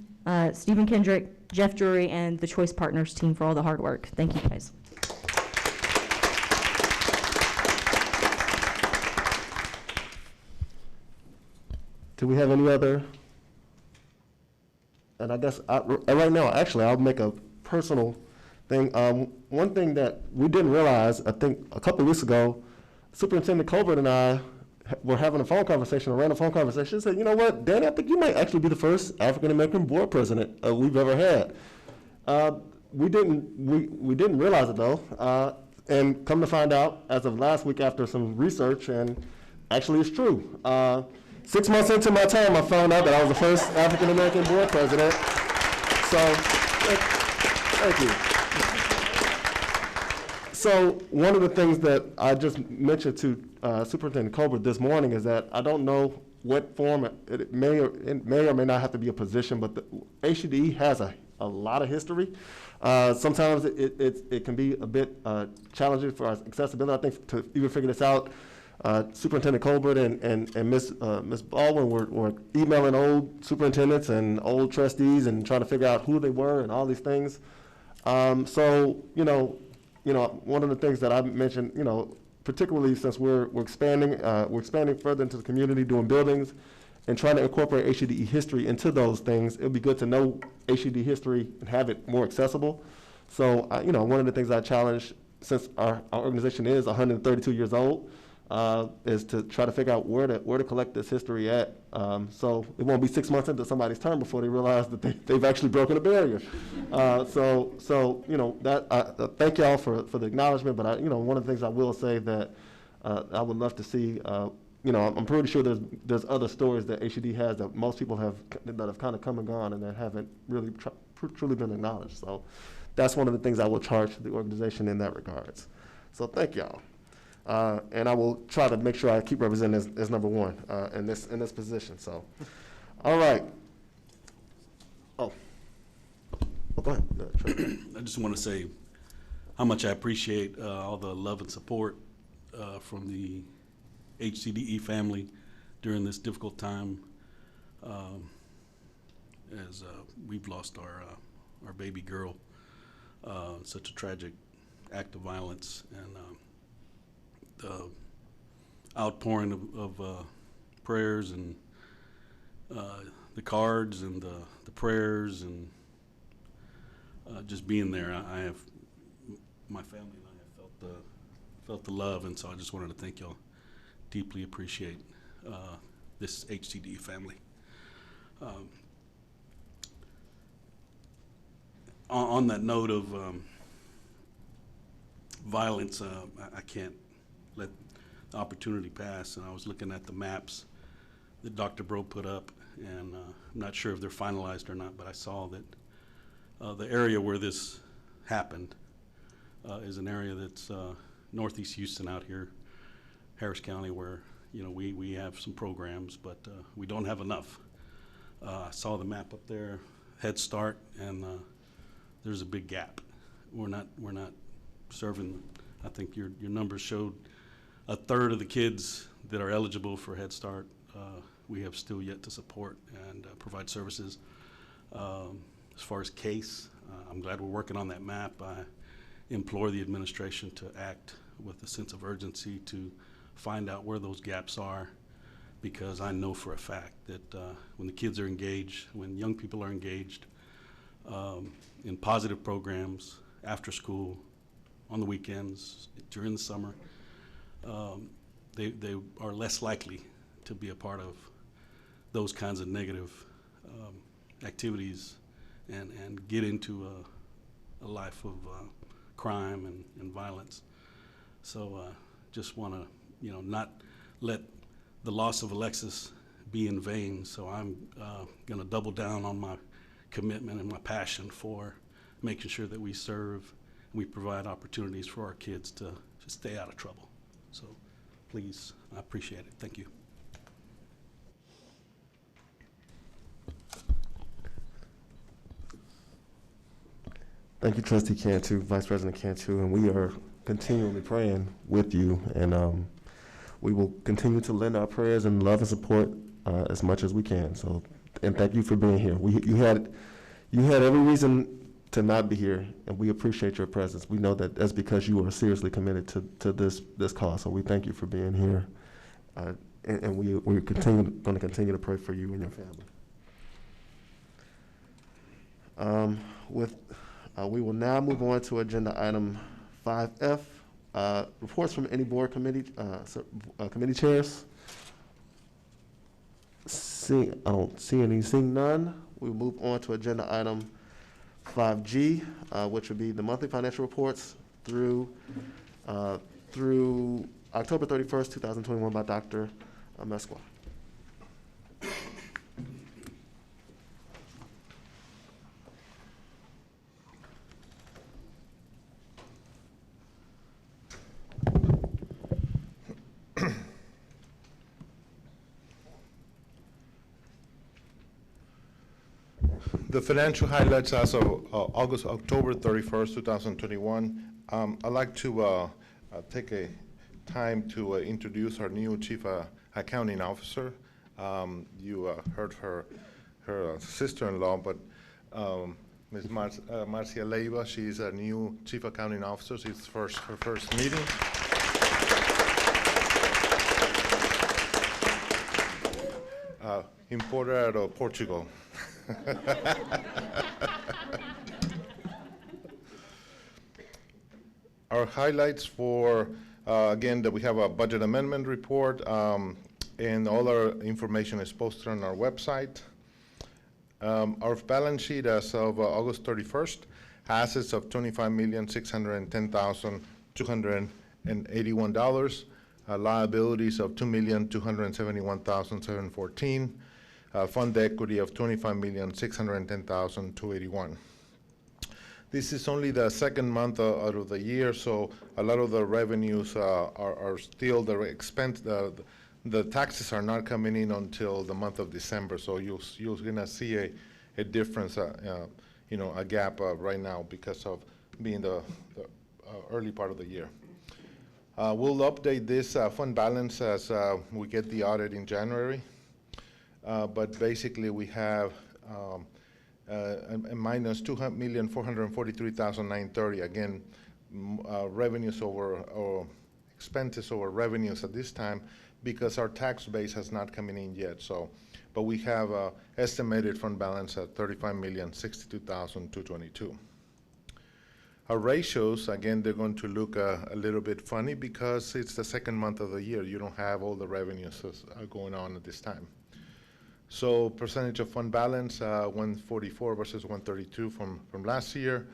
Stephen Kendrick, Jeff Drury, and the Choice Partners team for all the hard work. Thank you, guys. Do we have any other? And I guess right now, actually, I'll make a personal thing. One thing that we didn't realize, I think a couple of weeks ago, Superintendent Colbert and I were having a phone conversation, a random phone conversation. She said, you know what, Danny, I think you might actually be the first African-American board president we've ever had. We didn't realize it, though. And come to find out, as of last week after some research, and actually it's true. 6 months into my term, I found out that I was the first African-American board president. So, thank you. So, one of the things that I just mentioned to Superintendent Colbert this morning is that I don't know what form it may or may not have to be a position, but the HCDE has a lot of history. Sometimes it can be a bit challenging for our accessibility. I think to even figure this out, Superintendent Colbert and Ms. Baldwin were emailing old superintendents and old trustees and trying to figure out who they were and all these things. So one of the things that I mentioned, particularly since we're expanding further into the community, doing buildings, and trying to incorporate HCDE history into those things, it would be good to know HCDE history and have it more accessible. So one of the things I challenge, since our organization is 132 years old, is to try to figure out where to collect this history at. So it won't be 6 months into somebody's term before they realize that they've actually broken a barrier. Thank y'all for the acknowledgement. But one of the things I will say that I would love to see. I'm pretty sure there's other stories that HCD has that most people that have kind of come and gone and that haven't really truly been acknowledged. So that's one of the things I will charge the organization in that regards. So thank y'all. And I will try to make sure I keep representing as number one in this position. So, all right. Oh, go ahead. I just want to say how much I appreciate all the love and support from the HCDE family during this difficult time, as we've lost our baby girl. Such a tragic act of violence, and the outpouring of prayers and the cards and the prayers and just being there. My family and I have felt the love, and so I just wanted to thank y'all. Deeply appreciate this HCDE family. On that note of violence, I can't let the opportunity pass. And I was looking at the maps that Dr. Bro put up, and I'm not sure if they're finalized or not, but I saw that the area where this happened is an area that's northeast Houston out here, Harris County, where we have some programs, but we don't have enough. I saw the map up there, Head Start, and there's a big gap. We're not serving I think your numbers showed a third of the kids that are eligible for Head Start we have still yet to support and provide services. As far as CASE, I'm glad we're working on that map. I implore the administration to act with a sense of urgency to find out where those gaps are, because I know for a fact that when the kids are engaged, when young people are engaged in positive programs, after school, on the weekends, during the summer, they are less likely to be a part of those kinds of negative activities and get into a life of crime and violence. So just want to, not let the loss of Alexis be in vain. So I'm going to double down on my commitment and my passion for making sure that we serve and we provide opportunities for our kids to stay out of trouble. So please, I appreciate it. Thank you. Thank you, Trustee Cantu, Vice President Cantu, and we are continually praying with you, and we will continue to lend our prayers and love and support as much as we can. So, and thank you for being here. You had every reason to not be here, and we appreciate your presence. We know that that's because you are seriously committed to this cause. So we thank you for being here, and we're going to continue to pray for you and your family. We will now move on to agenda item 5F, reports from any board committee chairs. I don't see any. Seeing none, we will move on to agenda item 5G, which would be the monthly financial reports through October 31st, 2021 by Dr. Mesqua. The financial highlights as of October 31st, 2021. I'd like to take a time to introduce our new Chief Accounting Officer. You heard her sister-in-law, but Ms. Marcia Leiva, she's a new Chief Accounting Officer. It's her first meeting. Imported out of Portugal. Our highlights for, again, that we have a budget amendment report, and all our information is posted on our website. Our balance sheet as of August 31st, assets of $25,610,281, liabilities of $2,271,714, fund equity of $25,610,281. This is only the second month out of the year, so a lot of the revenues are still the expense. The taxes are not coming in until the month of December, so you're gonna see a difference, a gap right now because of being the early part of the year. We'll update this fund balance as we get the audit in January. But basically, we have a minus $200,443,930. Again, revenues over or expenses over revenues at this time because our tax base has not come in yet. So, but we have estimated fund balance at $35,062,222. Our ratios, again, they're going to look a little bit funny because it's the second month of the year. You don't have all the revenues going on at this time. So percentage of fund balance, 144 versus 132 from last year.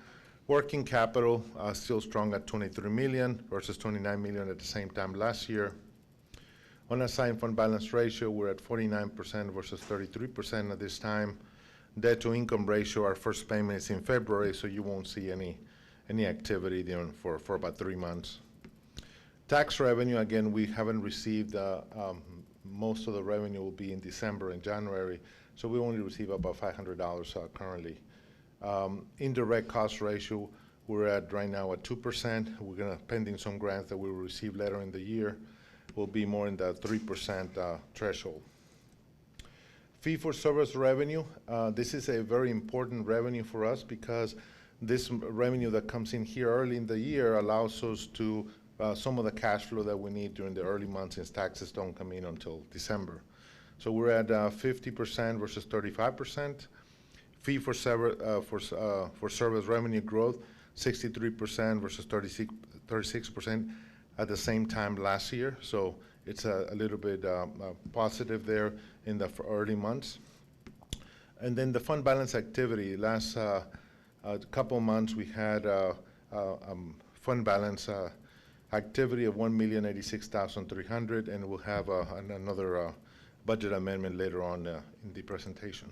Working capital still strong at 23 million versus 29 million at the same time last year. Unassigned fund balance ratio, we're at 49% versus 33% at this time. Debt to income ratio, our first payment is in February, so you won't see any activity for about 3 months. Tax revenue, again, we haven't received most of the revenue will be in December and January, so we only receive about $500 currently. Indirect cost ratio, We're at right now at 2%. We're gonna, pending some grants that we will receive later in the year, will be more in the 3% threshold. Fee-for-service revenue, this is a very important revenue for us because this revenue that comes in here early in the year allows us to some of the cash flow that we need during the early months since taxes don't come in until December. So we're at 50% versus 35%. Fee-for-service revenue growth, 63% versus 36% at the same time last year. So it's a little bit positive there in the early months. And then the fund balance activity. Last couple of months we had fund balance activity of $1,086,300, and we'll have another budget amendment later on in the presentation.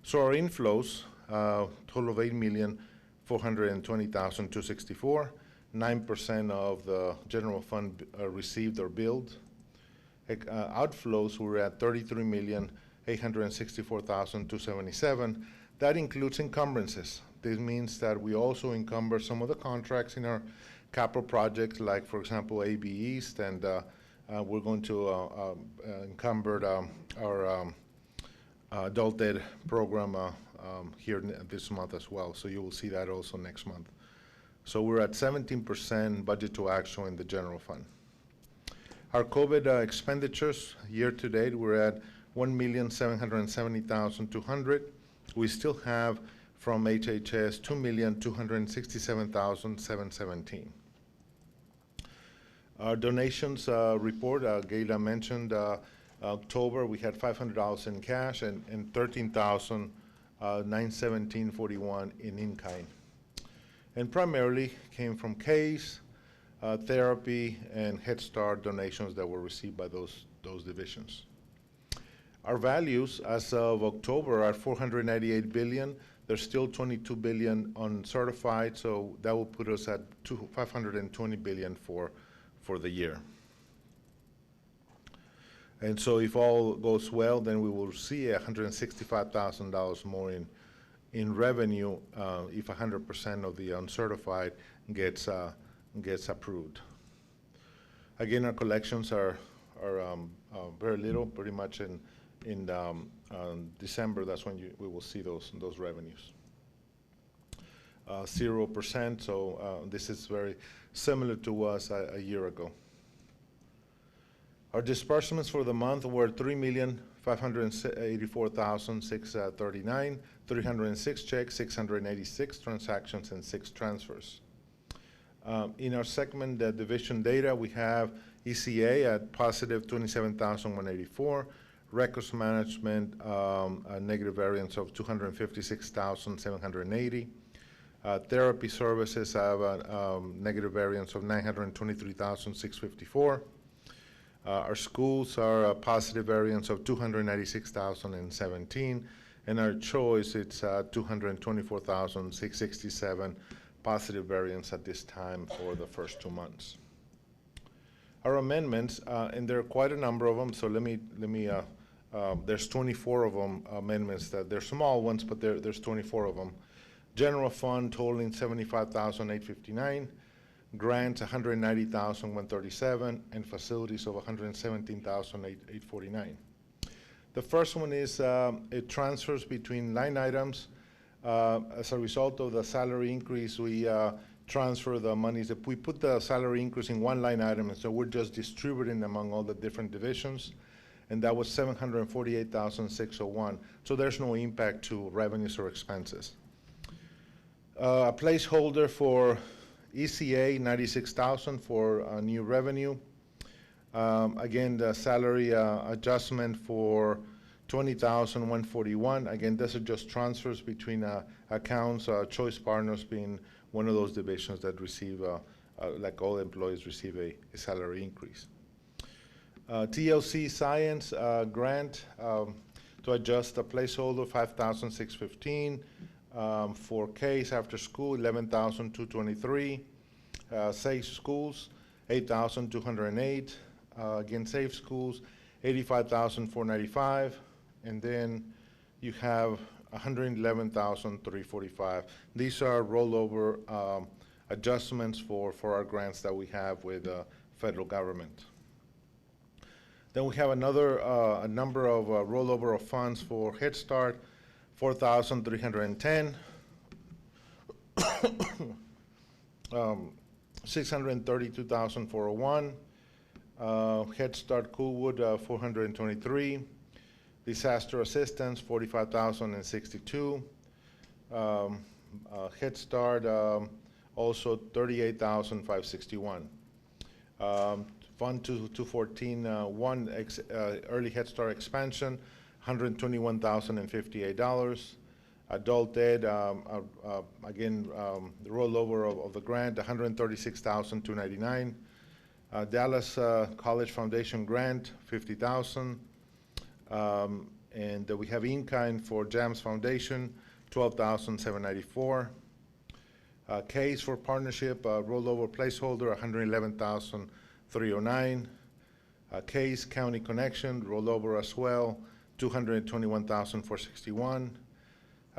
So our inflows, total of $8,420,264. 9% of the general fund received or billed. Outflows were at $33,864,277. That includes encumbrances. This means that we also encumber some of the contracts in our capital projects, like, for example, AB East, and we're going to encumber our adult ed program here this month as well. So you will see that also next month. So we're at 17% budget to actual in the general fund. Our COVID expenditures year to date, we're at $1,770,200. We still have from HHS $2,267,717. Our donations report, Gayla mentioned October we had $500 in cash and $13,917.41 in kind. And primarily came from CASE, therapy, and Head Start donations that were received by those divisions. Our values as of October are $498 billion. There's still $22 billion uncertified, so that will put us at $520 billion for the year. And so if all goes well, then we will see $165,000 more in revenue if 100% of the uncertified gets approved. Again, our collections are very little, pretty much in December. That's when we will see those revenues. 0%. So this is very similar to us a year ago. Our disbursements for the month were $3,584,639, 306 checks, 686 transactions, and 6 transfers. In our segment division data, we have ECA at positive 27,184, records management a negative variance of 256,780. Therapy services have a negative variance of 923,654. Our schools are a positive variance of 296,017, and our choice, it's 224,667 positive variance at this time for the first 2 months. Our amendments, and there are quite a number of them, so let me there's 24 of them amendments. That they're small ones, but there's 24 of them. General fund totaling 75,859. Grants, 190,137, and facilities of 117,849. The first one is it transfers between line items. As a result of the salary increase, we transfer the monies. If we put the salary increase in one line item, and so we're just distributing among all the different divisions, and that was 748,601. So there's no impact to revenues or expenses. A placeholder for ECA, 96,000 for new revenue. Again, the salary adjustment for 20,141. Again, these are just transfers between accounts, Choice Partners being one of those divisions that receive, like all employees, receive a salary increase. TLC Science grant to adjust the placeholder, 5,615. For CASE after school, 11,223. Safe Schools, 8,208. Again, Safe Schools, 85,495. And then you have $111,345. These are rollover adjustments for our grants that we have with the federal government. Then we have another a number of rollover of funds for Head Start, 4,310. 632,401. Head Start Coolwood, 423. Disaster Assistance, 45,062. Head Start, also 38,561. Fund 214, Early Head Start Expansion, $121,058. Adult Ed, again, the rollover of the grant, $136,299. Dallas College Foundation grant, $50,000. And we have in-kind for JAMS Foundation, $12,794. Case for partnership, rollover placeholder, $111,309. Case County Connection, rollover as well, $221,461.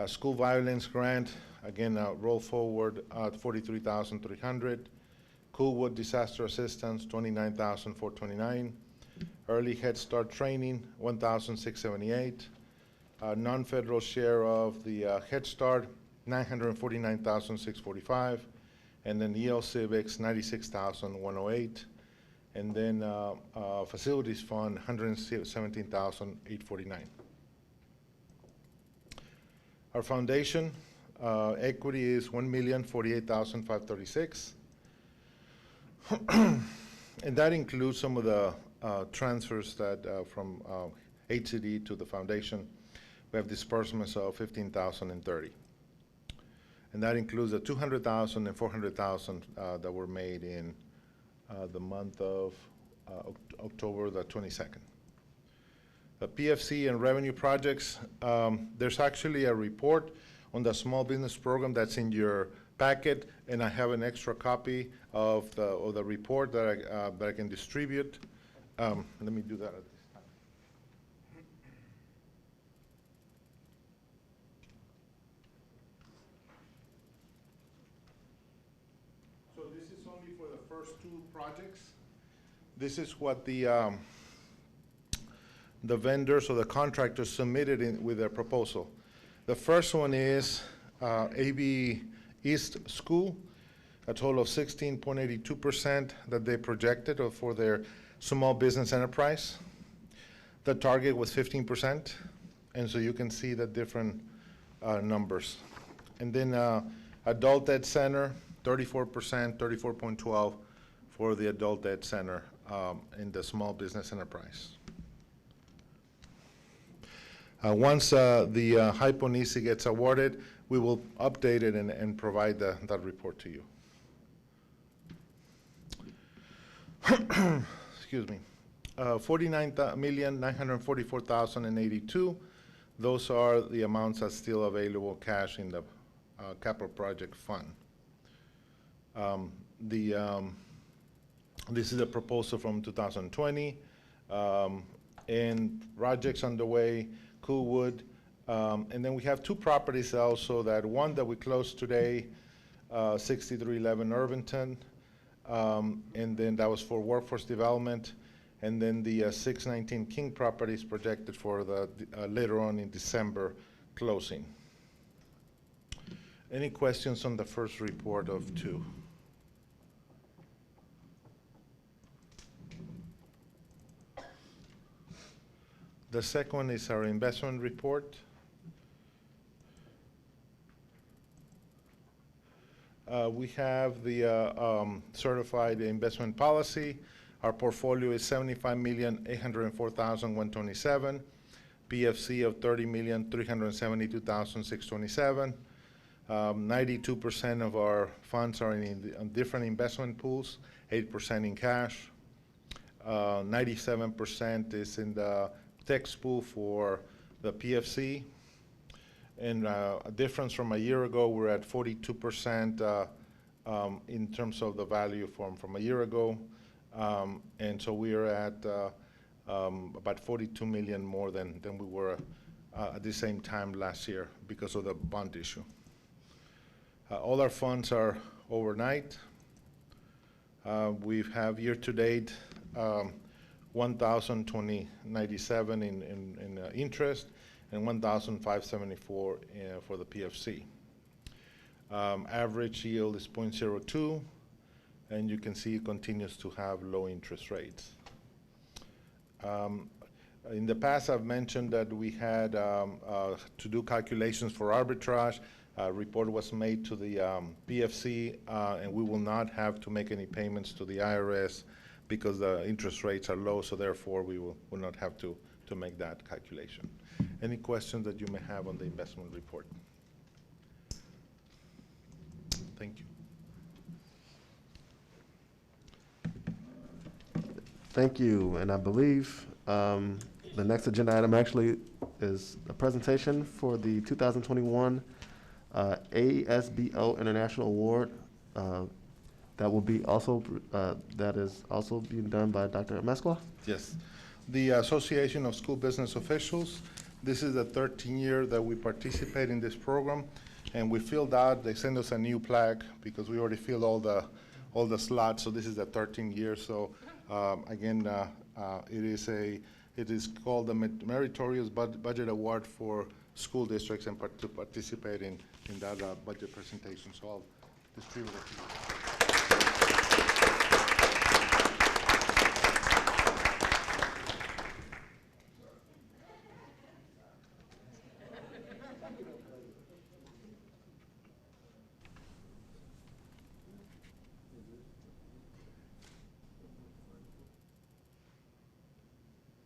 School violence grant, again, roll forward at $43,300. Coolwood Disaster Assistance, $29,429. Early Head Start Training, $1,678. Non-federal share of the Head Start, $949,645. And then EL Civics, $96,108. And then Facilities Fund, $117,849. Our foundation equity is $1,048,536. And that includes some of the transfers that from HCDE to the foundation. We have disbursements of $15,030. And that includes the $200,000 and $400,000 that were made in the month of October the 22nd. The PFC and revenue projects, there's actually a report on the small business program that's in your packet, and I have an extra copy of the report that I can distribute. Let me do that at this time. So this is only for the first two projects. This is what the vendors or the contractors submitted with their proposal. The first one is AB East School, a total of 16.82% that they projected for their small business enterprise. The target was 15%, and so you can see the different numbers. And then Adult Ed Center, 34%, 34.12 for the Adult Ed Center in the small business enterprise. Once the Hyponisi gets awarded, we will update it and provide that report to you. Excuse me. $49,944,082. Those are the amounts that's still available cash in the capital project fund. This is a proposal from 2020, and projects underway. Coolwood, and then we have two properties also, that one that we closed today, 6311 Irvington, and then that was for workforce development, and then the 619 King property is projected for the later on in December closing. Any questions on the first report of two? The second one is our investment report. We have the certified investment policy. Our portfolio is $75,804,127, PFC of $30,372,627. 92% of our funds are in different investment pools, 8% in cash. 97% is in the tax pool for the PFC, and a difference from a year ago, we're at 42% in terms of the value from a year ago, and so we are at about $42 million more than we were at the same time last year because of the bond issue. All our funds are overnight. We have year-to-date $1,097 in interest and $1,574 for the PFC. Average yield is 0.02, and you can see it continues to have low interest rates. In the past, I've mentioned that we had to do calculations for arbitrage. A report was made to the PFC, and we will not have to make any payments to the IRS because the interest rates are low, so therefore we will not have to make that calculation. Any questions that you may have on the investment report? Thank you. Thank you, and I believe the next agenda item actually is a presentation for the 2021 ASBO International Award. That will be also, that is also being done by Dr. Mescla. Yes. The Association of School Business Officials, this is the 13th year that we participate in this program, and we filled out, they sent us a new plaque because we already filled all the slots, so this is the 13th year. So again, it is called the Meritorious Budget Award for school districts and to participate in that budget presentation. So I'll distribute it to you.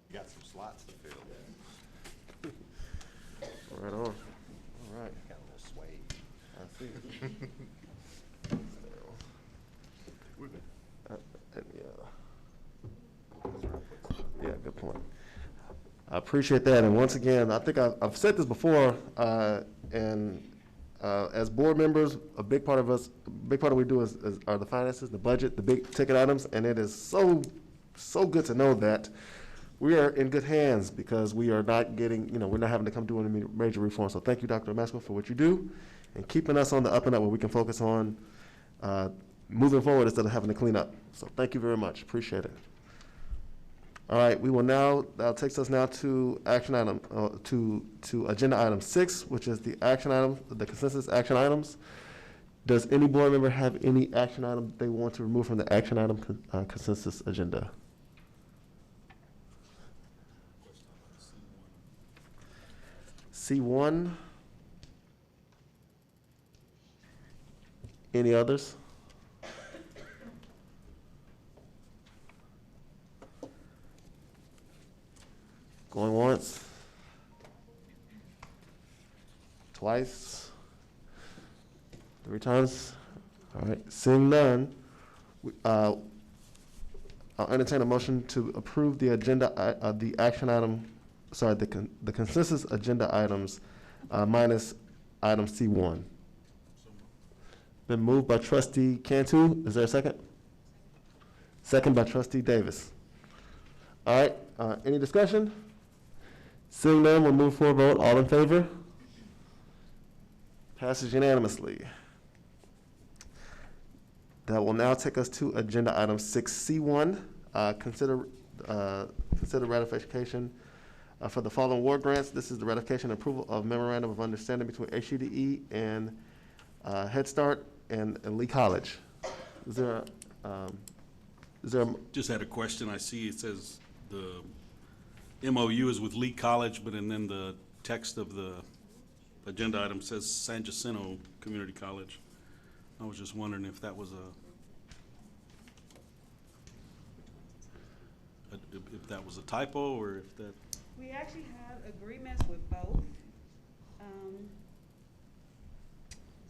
You got some slots to fill. Right on. All right. Got a little sway. I see. We're good. Yeah, good point. I appreciate that. And once again, I think I've said this before, and as board members, a big part of what we do are the finances, the budget, the big ticket items, and it is so good to know that we are in good hands because we are not getting, we're not having to come do any major reforms. So thank you, Dr. Mescla, for what you do and keeping us on the up and up where we can focus on moving forward instead of having to clean up. So thank you very much. Appreciate it. All right, we will now, that takes us now to action item, to agenda item 6, which is the action item, the consensus action items. Does any board member have any action item they want to remove from the action item consensus agenda? C1. Any others? Going once? Twice? 3 times? All right, seeing none, I'll entertain a motion to approve the agenda, the action item, sorry, the consensus agenda items minus item C1. Been moved by trustee Cantu. Is there a second? Second by trustee Davis. All right, any discussion? Seeing none, we'll move for a vote. All in favor? Passes unanimously. That will now take us to agenda item 6C1. Consider ratification for the following award grants. This is the ratification and approval of memorandum of understanding between HCDE and Head Start and Lee College. Is there Just had a question. I see it says the MOU is with Lee College, but and then the text of the agenda item says San Jacinto Community College. I was just wondering if that was a typo, or if that. We actually have agreements with both.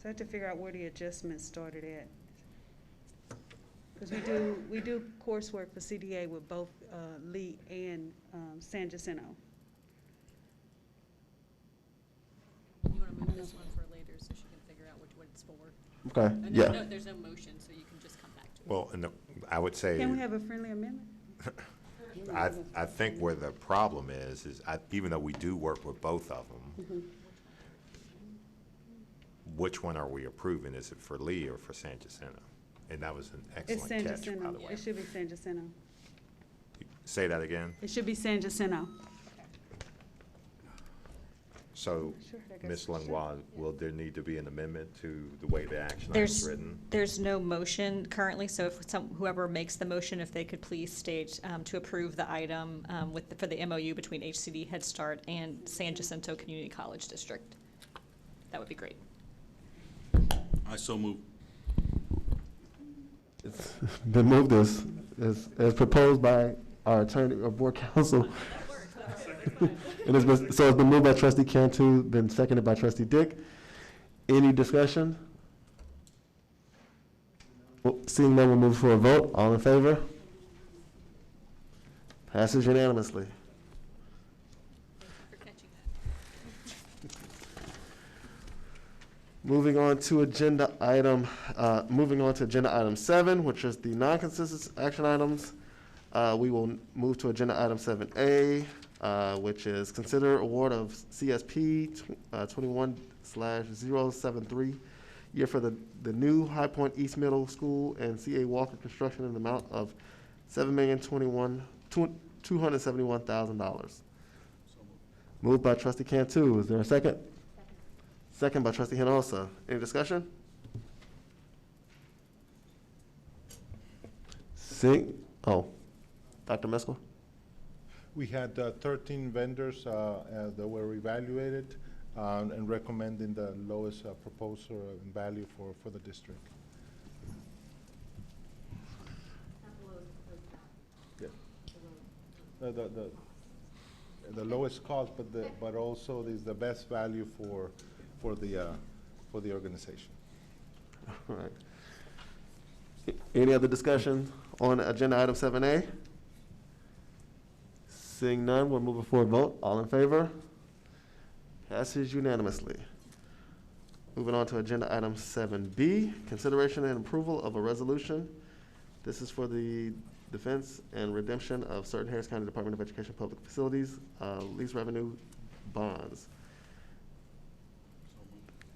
So I have to figure out where the adjustments started at. Because we do coursework for CDA with both Lee and San Jacinto. You want to move this one for later so she can figure out what it's for? Okay, And yeah. there's no motion, so you can just come back to it. Well, and I would say. Can we have a friendly amendment? I think where the problem is even though we do work with both of them, which one are we approving? Is it for Lee or for San Jacinto? And that was an It's excellent San catch, by Jacinto. the way. It should be San Jacinto. Say that again? It should be San Jacinto. So, Ms. Langlois, will there need to be an amendment to the way the action item is There's, written? there's no motion currently, so if whoever makes the motion, if they could please state to approve the item for the MOU between HCD Head Start and San Jacinto Community College District. That would be great. I so move. It's been moved as proposed by our attorney or board counsel. And so it's been moved by trustee Cantu, been seconded by trustee Dick. Any discussion? Well, seeing none, we'll move for a vote. All in favor? Passes unanimously. Moving on to agenda item 7, which is the non-consensus action items. We will move to agenda item 7A, which is consider award of CSP 21/073 year for the new High Point East Middle School and C.A. Walker construction in the amount of $7,271,000. Moved by trustee Cantu. Is there a second? Second by trustee Hinojosa. Any discussion? Dr. Meskel? We had 13 vendors that were evaluated and recommending the lowest proposal and value for the district. Yeah. The lowest cost, but also is the best value for the organization. All right. Any other discussion on agenda item 7A? Seeing none, we're moving for a vote. All in favor? Passes unanimously. Moving on to agenda item 7B, consideration and approval of a resolution. This is for the defense and redemption of certain Harris County Department of Education public facilities lease revenue bonds.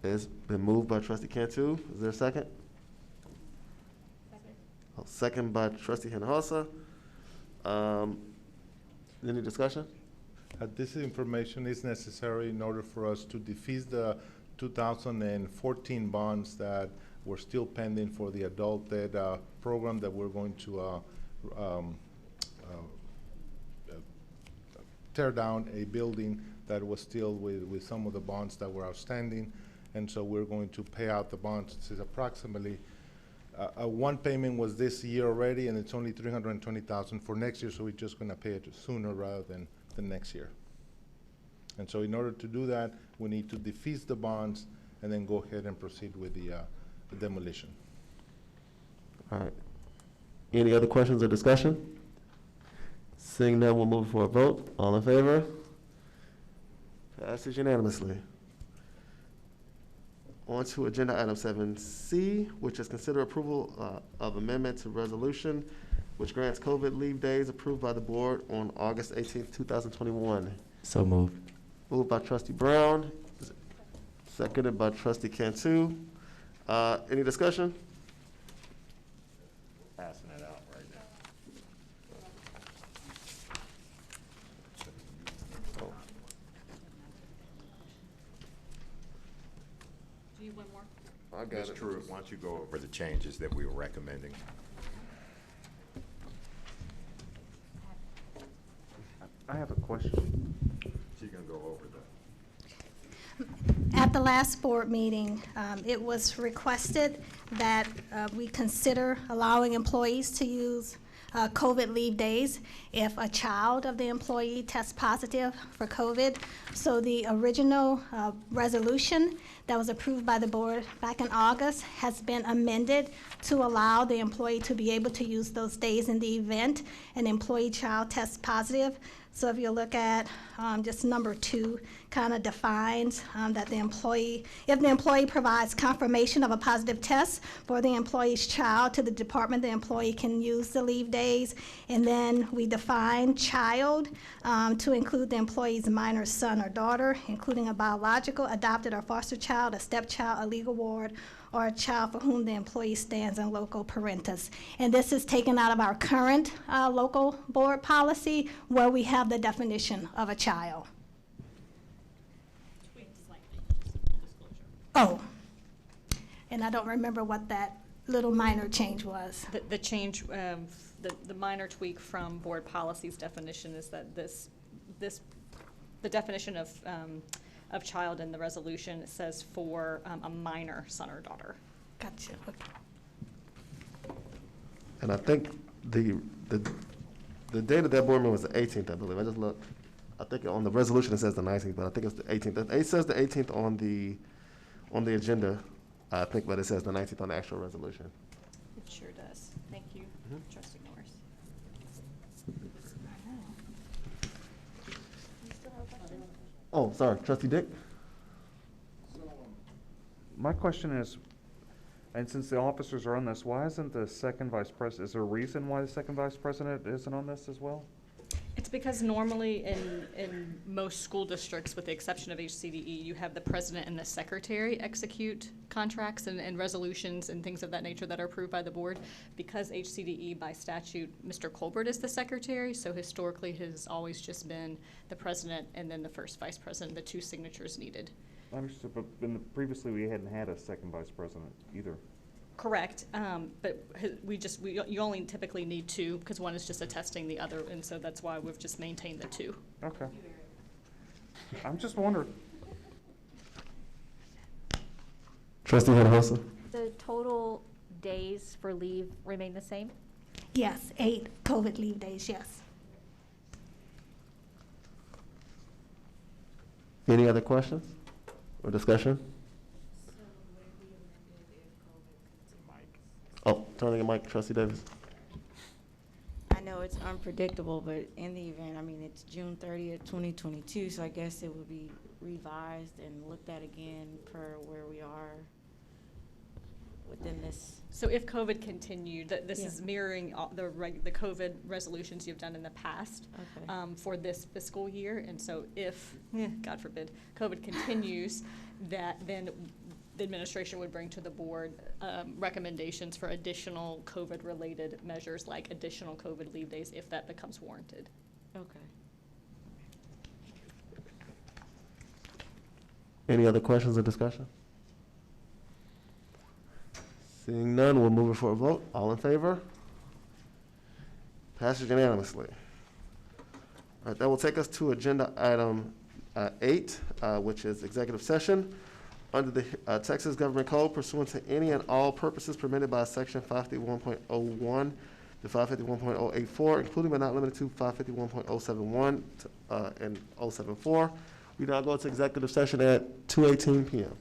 It's been moved by trustee Cantu. Is there a second? Second. Second by trustee Hinojosa. Any discussion? This information is necessary in order for us to defease the 2014 bonds that were still pending for the adult ed program that we're going to tear down a building that was still with some of the bonds that were outstanding. And so we're going to pay out the bonds. It's approximately one payment was this year already, and it's only $320,000 for next year. So we're just going to pay it sooner rather than the next year. And so in order to do that, we need to defease the bonds and then go ahead and proceed with the demolition. All right. Any other questions or discussion? Seeing none, we'll move for a vote. All in favor? Passes unanimously. On to agenda item 7C, which is consider approval of amendment to resolution which grants COVID leave days approved by the board on August 18th, 2021. So moved. Moved by trustee Brown, seconded by trustee Cantu. Any discussion? Passing it out right now. Do you want more? I got Ms. it. Truitt, why don't you go over the changes that we were recommending? I have a question. She's gonna go over that. At the last board meeting, it was requested that we consider allowing employees to use COVID leave days if a child of the employee tests positive for COVID. So the original resolution that was approved by the board back in August has been amended to allow the employee to be able to use those days in the event an employee child tests positive So if you look at just number 2, kind of defines that if the employee provides confirmation of a positive test for the employee's child to the department, the employee can use the leave days. And then we define child to include the employee's minor son or daughter, including a biological, adopted, or foster child, a stepchild, a legal ward, or a child for whom the employee stands in loco parentis. And this is taken out of our current local board policy where we have the definition of a child. Oh, and I don't remember what that little minor change was. The change, the minor tweak from board policy's definition is that the definition of child in the resolution, it says for a minor son or daughter. Gotcha. Okay. And I think the date of that board meeting was the 18th, I believe. I just looked. I think on the resolution it says the 19th, but I think it's the 18th. It says the 18th on the agenda, I think, but it says the 19th on the actual resolution. It sure does. Thank you, Trustee Norris. Oh, sorry, Trustee Dick? My question is, and since the officers are on this, why isn't the second vice president, is there a reason why the second vice president isn't on this as well? It's because normally in most school districts, with the exception of HCDE, you have the president and the secretary execute contracts and resolutions and things of that nature that are approved by the board. Because HCDE by statute, Mr. Colbert is the secretary, so historically it has always just been the president and then the first vice president, the 2 signatures needed. Understood, but previously we hadn't had a second vice president either. Correct, but you only typically need 2 because one is just attesting the other, and so that's why we've just maintained the 2. Okay. I'm just wondering. Trustee Hinojosa? The total days for leave remain the same? Yes, 8 COVID leave days, yes. Any other questions or discussion? Oh, turning the mic, Trustee Davis. I know it's unpredictable, but in the event, I mean, it's June 30th, 2022, so I guess it would be revised and looked at again per where we are within this. So if COVID continued, this Yeah. is mirroring all the COVID resolutions you've done in the past for this fiscal year. And so if, God forbid, COVID continues, that then the administration would bring to the board recommendations for additional COVID-related measures, like additional COVID leave days, if that becomes warranted. Okay. Any other questions or discussion? Seeing none, we'll move it for a vote. All in favor? Passes unanimously. All right, that will take us to agenda item 8, which is executive session. Under the Texas Government Code, pursuant to any and all purposes permitted by Section 551.01 to 551.084, including but not limited to 551.071 and 074. We now go to executive session at 2:18 p.m.